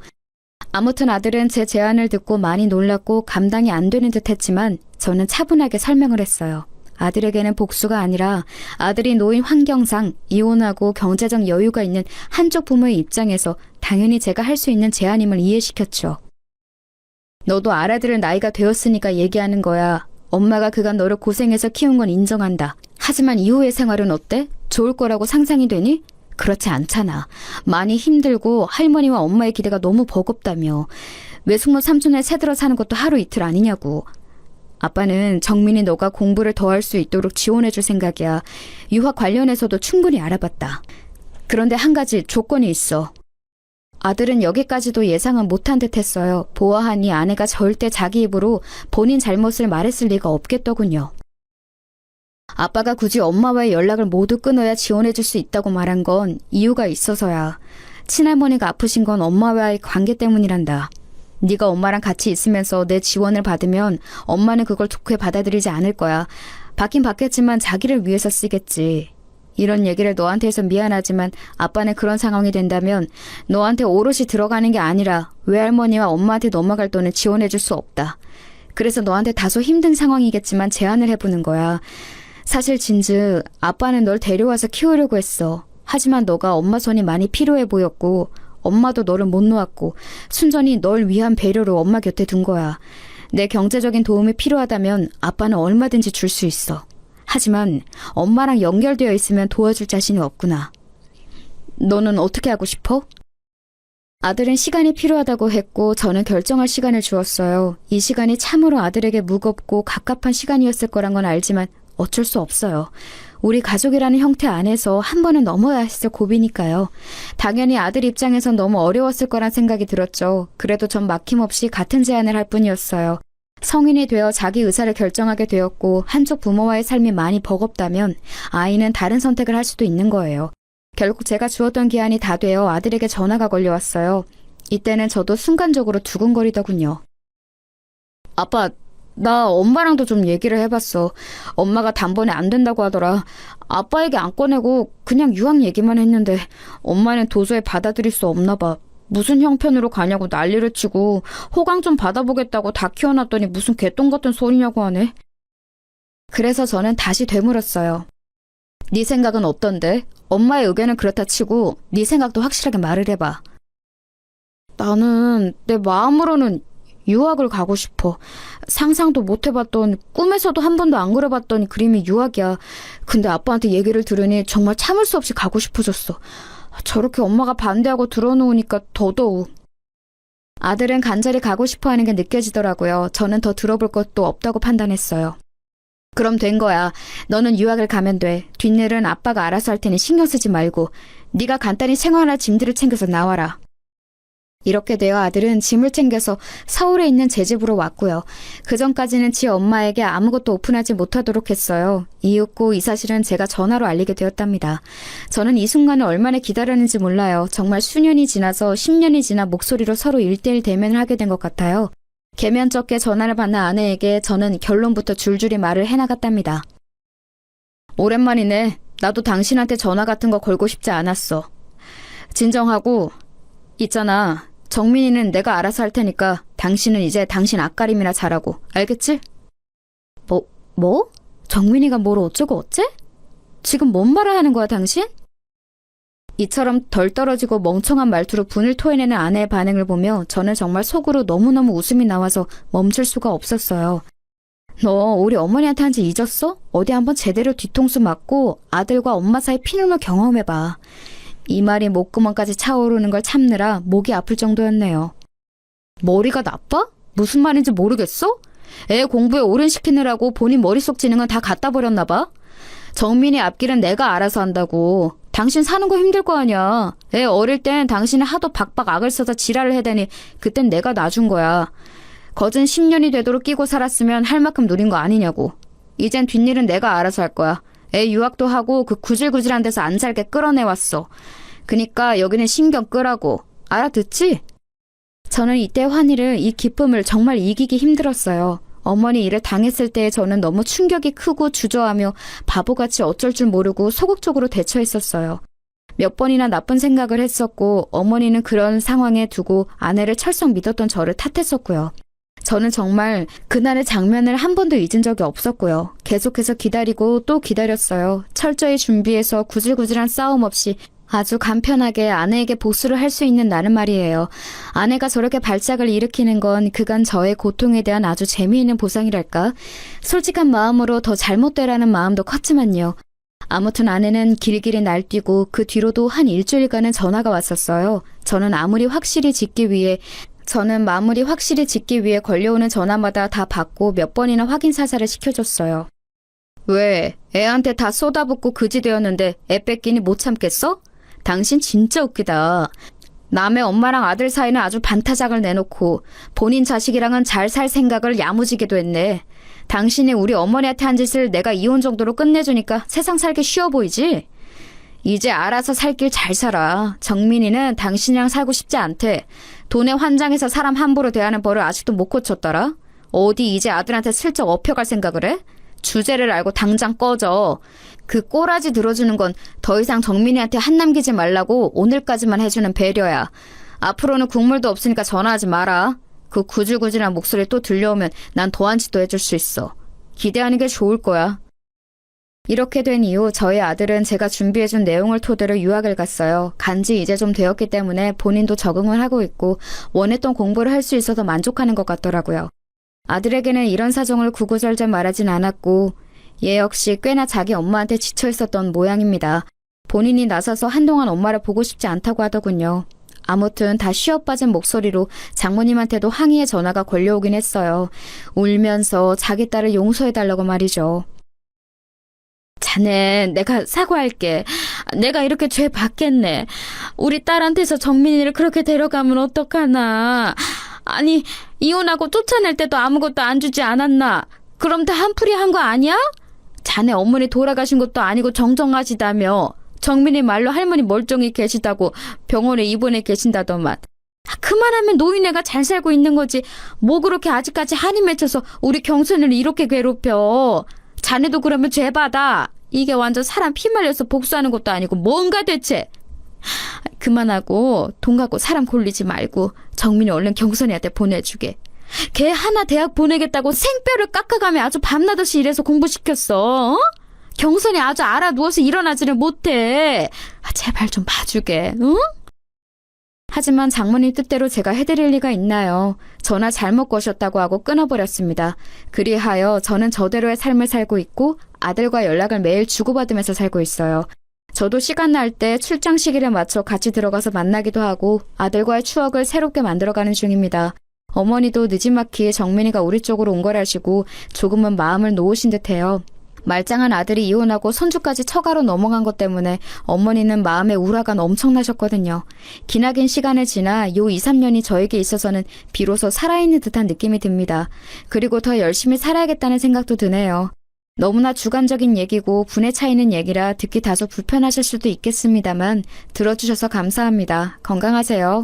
아무튼 아들은 제 제안을 듣고 많이 놀랐고 감당이 안 되는 듯 했지만 저는 차분하게 설명을 했어요. 아들에게는 복수가 아니라 아들이 놓인 환경상 이혼하고 경제적 여유가 있는 한쪽 부모의 입장에서 당연히 제가 할 수 있는 제안임을 이해시켰죠. 너도 알아들을 나이가 되었으니까 얘기하는 거야. 엄마가 그간 너를 고생해서 키운 건 인정한다. 하지만 이후의 생활은 어때? 좋을 거라고 상상이 되니? 그렇지 않잖아. 많이 힘들고 할머니와 엄마의 기대가 너무 버겁다며. 외숙모 삼촌에 새들어 사는 것도 하루 이틀 아니냐고. 아빠는 정민이 너가 공부를 더 할 수 있도록 지원해줄 생각이야. 유학 관련해서도 충분히 알아봤다. 그런데 한 가지 조건이 있어. 아들은 여기까지도 예상은 못한 듯 했어요. 보아하니 아내가 절대 자기 입으로 본인 잘못을 말했을 리가 없겠더군요. 아빠가 굳이 엄마와의 연락을 모두 끊어야 지원해줄 수 있다고 말한 건 이유가 있어서야. 친할머니가 아프신 건 엄마와의 관계 때문이란다. 네가 엄마랑 같이 있으면서 내 지원을 받으면 엄마는 그걸 좋게 받아들이지 않을 거야. 받긴 받겠지만 자기를 위해서 쓰겠지. 이런 얘기를 너한테 해서 미안하지만 아빠는 그런 상황이 된다면 너한테 오롯이 들어가는 게 아니라 외할머니와 엄마한테 넘어갈 돈은 지원해줄 수 없다. 그래서 너한테 다소 힘든 상황이겠지만 제안을 해보는 거야. 사실 진즉 아빠는 널 데려와서 키우려고 했어. 하지만 너가 엄마 손이 많이 필요해 보였고 엄마도 너를 못 놓았고 순전히 널 위한 배려로 엄마 곁에 둔 거야. 내 경제적인 도움이 필요하다면 아빠는 얼마든지 줄 수 있어. 하지만 엄마랑 연결되어 있으면 도와줄 자신이 없구나. 너는 어떻게 하고 싶어? 아들은 시간이 필요하다고 했고 저는 결정할 시간을 주었어요. 이 시간이 참으로 아들에게 무겁고 갑갑한 시간이었을 거란 건 알지만 어쩔 수 없어요. 우리 가족이라는 형태 안에서 한 번은 넘어야 했을 고비니까요. 당연히 아들 입장에선 너무 어려웠을 거란 생각이 들었죠. 그래도 전 막힘없이 같은 제안을 할 뿐이었어요. 성인이 되어 자기 의사를 결정하게 되었고 한쪽 부모와의 삶이 많이 버겁다면 아이는 다른 선택을 할 수도 있는 거예요. 결국 제가 주었던 기한이 다 되어 아들에게 전화가 걸려왔어요. 이때는 저도 순간적으로 두근거리더군요. 아빠, 나 엄마랑도 좀 얘기를 해봤어. 엄마가 단번에 안 된다고 하더라. 아빠에게 안 꺼내고 그냥 유학 얘기만 했는데 엄마는 도저히 받아들일 수 없나 봐. 무슨 형편으로 가냐고 난리를 치고 호강 좀 받아보겠다고 다 키워놨더니 무슨 개똥 같은 소리냐고 하네. 그래서 저는 다시 되물었어요. 네 생각은 어떤데? 엄마의 의견은 그렇다 치고 네 생각도 확실하게 말을 해봐. 나는 내 마음으로는 유학을 가고 싶어. 상상도 못 해봤던, 꿈에서도 한 번도 안 그려봤던 그림이 유학이야. 근데 아빠한테 얘기를 들으니 정말 참을 수 없이 가고 싶어졌어. 저렇게 엄마가 반대하고 들어놓으니까 더더욱. 아들은 간절히 가고 싶어하는 게 느껴지더라고요. 저는 더 들어볼 것도 없다고 판단했어요. 그럼 된 거야. 너는 유학을 가면 돼. 뒷일은 아빠가 알아서 할 테니 신경 쓰지 말고 네가 간단히 생활할 짐들을 챙겨서 나와라. 이렇게 되어 아들은 짐을 챙겨서 서울에 있는 제 집으로 왔고요. 그전까지는 지 엄마에게 아무것도 오픈하지 못하도록 했어요. 이윽고 이 사실은 제가 전화로 알리게 되었답니다. 저는 이 순간을 얼마나 기다렸는지 몰라요. 정말 수년이 지나서 10년이 지나 목소리로 서로 1대1 대면을 하게 된 것 같아요. 개면쩍게 전화를 받는 아내에게 저는 결론부터 줄줄이 말을 해나갔답니다. 오랜만이네. 나도 당신한테 전화 같은 거 걸고 싶지 않았어. 진정하고 있잖아. 정민이는 내가 알아서 할 테니까 당신은 이제 당신 앞가림이나 잘하고. 알겠지? 뭐? 정민이가 뭘 어쩌고 어째? 지금 뭔 말을 하는 거야 당신? 이처럼 덜 떨어지고 멍청한 말투로 분을 토해내는 아내의 반응을 보며 저는 정말 속으로 너무너무 웃음이 나와서 멈출 수가 없었어요. 너 우리 어머니한테 한 지 잊었어? 어디 한번 제대로 뒤통수 맞고 아들과 엄마 사이 피눈물 경험해봐. 이 말이 목구멍까지 차오르는 걸 참느라 목이 아플 정도였네요. 머리가 나빠? 무슨 말인지 모르겠어? 애 공부에 오른시키느라고 본인 머릿속 지능은 다 갖다 버렸나 봐. 정민이 앞길은 내가 알아서 한다고. 당신 사는 거 힘들 거 아니야. 애 어릴 땐 당신이 하도 박박 악을 써서 지랄을 해대니 그땐 내가 놔준 거야. 거진 10년이 되도록 끼고 살았으면 할 만큼 누린 거 아니냐고. 이젠 뒷일은 내가 알아서 할 거야. 애 유학도 하고 그 구질구질한 데서 안 살게 끌어내왔어. 그니까 여기는 신경 끄라고. 알아듣지? 저는 이때 환희를, 이 기쁨을 정말 이기기 힘들었어요. 어머니 일을 당했을 때 저는 너무 충격이 크고 주저하며 바보같이 어쩔 줄 모르고 소극적으로 대처했었어요. 몇 번이나 나쁜 생각을 했었고 어머니는 그런 상황에 두고 아내를 철썩 믿었던 저를 탓했었고요. 저는 정말 그날의 장면을 한 번도 잊은 적이 없었고요. 계속해서 기다리고 또 기다렸어요. 철저히 준비해서 구질구질한 싸움 없이 아주 간편하게 아내에게 복수를 할 수 있는 날은 말이에요. 아내가 저렇게 발작을 일으키는 건 그간 저의 고통에 대한 아주 재미있는 보상이랄까? 솔직한 마음으로 더 잘못되라는 마음도 컸지만요. 아무튼 아내는 길길이 날뛰고 그 뒤로도 한 일주일간은 전화가 왔었어요. 저는 마무리 확실히 짓기 위해 걸려오는 전화마다 다 받고 몇 번이나 확인 사살을 시켜줬어요. 왜? 애한테 다 쏟아붓고 그지 되었는데 애 뺏기니 못 참겠어? 당신 진짜 웃기다. 남의 엄마랑 아들 사이는 아주 반타작을 내놓고 본인 자식이랑은 잘 살 생각을 야무지게도 했네. 당신이 우리 어머니한테 한 짓을 내가 이혼 정도로 끝내주니까 세상 살기 쉬워 보이지? 이제 알아서 살 길 잘 살아. 정민이는 당신이랑 살고 싶지 않대. 돈에 환장해서 사람 함부로 대하는 벌을 아직도 못 고쳤더라. 어디 이제 아들한테 슬쩍 업혀갈 생각을 해? 주제를 알고 당장 꺼져. 그 꼬라지 들어주는 건 더 이상 정민이한테 한 남기지 말라고 오늘까지만 해주는 배려야. 앞으로는 국물도 없으니까 전화하지 마라. 그 구질구질한 목소리 또 들려오면 난 더한 짓도 해줄 수 있어. 기대하는 게 좋을 거야. 이렇게 된 이후 저희 아들은 제가 준비해준 내용을 토대로 유학을 갔어요. 간지 이제 좀 되었기 때문에 본인도 적응을 하고 있고 원했던 공부를 할 수 있어서 만족하는 것 같더라고요. 아들에게는 이런 사정을 구구절절 말하진 않았고 얘 역시 꽤나 자기 엄마한테 지쳐 있었던 모양입니다. 본인이 나서서 한동안 엄마를 보고 싶지 않다고 하더군요. 아무튼 다 쉬어빠진 목소리로 장모님한테도 항의의 전화가 걸려오긴 했어요. 울면서 자기 딸을 용서해달라고 말이죠. 자네, 내가 사과할게. 내가 이렇게 죄 받겠네. 우리 딸한테서 정민이를 그렇게 데려가면 어떡하나. 아니, 이혼하고 쫓아낼 때도 아무것도 안 주지 않았나. 그럼 다 한풀이 한 거 아니야? 자네 어머니 돌아가신 것도 아니고 정정하시다며. 정민이 말로 할머니 멀쩡히 계시다고 병원에 입원해 계신다더만. 그만하면 노인네가 잘 살고 있는 거지. 뭐 그렇게 아직까지 한이 맺혀서 우리 경선을 이렇게 괴롭혀. 자네도 그러면 죄 받아. 이게 완전 사람 피 말려서 복수하는 것도 아니고 뭔가 대체. 그만하고 돈 갖고 사람 골리지 말고 정민이 얼른 경선이한테 보내주게. 걔 하나 대학 보내겠다고 생뼈를 깎아가며 아주 밤낮없이 일해서 공부시켰어. 어? 경선이 아주 알아누워서 일어나지를 못해. 제발 좀 봐주게. 응? 하지만 장모님 뜻대로 제가 해드릴 리가 있나요? 전화 잘못 거셨다고 하고 끊어버렸습니다. 그리하여 저는 저대로의 삶을 살고 있고 아들과 연락을 매일 주고받으면서 살고 있어요. 저도 시간 날 때 출장 시기를 맞춰 같이 들어가서 만나기도 하고 아들과의 추억을 새롭게 만들어가는 중입니다. 어머니도 느지막이 정민이가 우리 쪽으로 온 걸 아시고 조금은 마음을 놓으신 듯해요. 말짱한 아들이 이혼하고 손주까지 처가로 넘어간 것 때문에 어머니는 마음의 우라가 엄청나셨거든요. 기나긴 시간을 지나 요 2, 3년이 저에게 있어서는 비로소 살아있는 듯한 느낌이 듭니다. 그리고 더 열심히 살아야겠다는 생각도 드네요. 너무나 주관적인 얘기고 분에 차이는 얘기라 듣기 다소 불편하실 수도 있겠습니다만 들어주셔서 감사합니다. 건강하세요.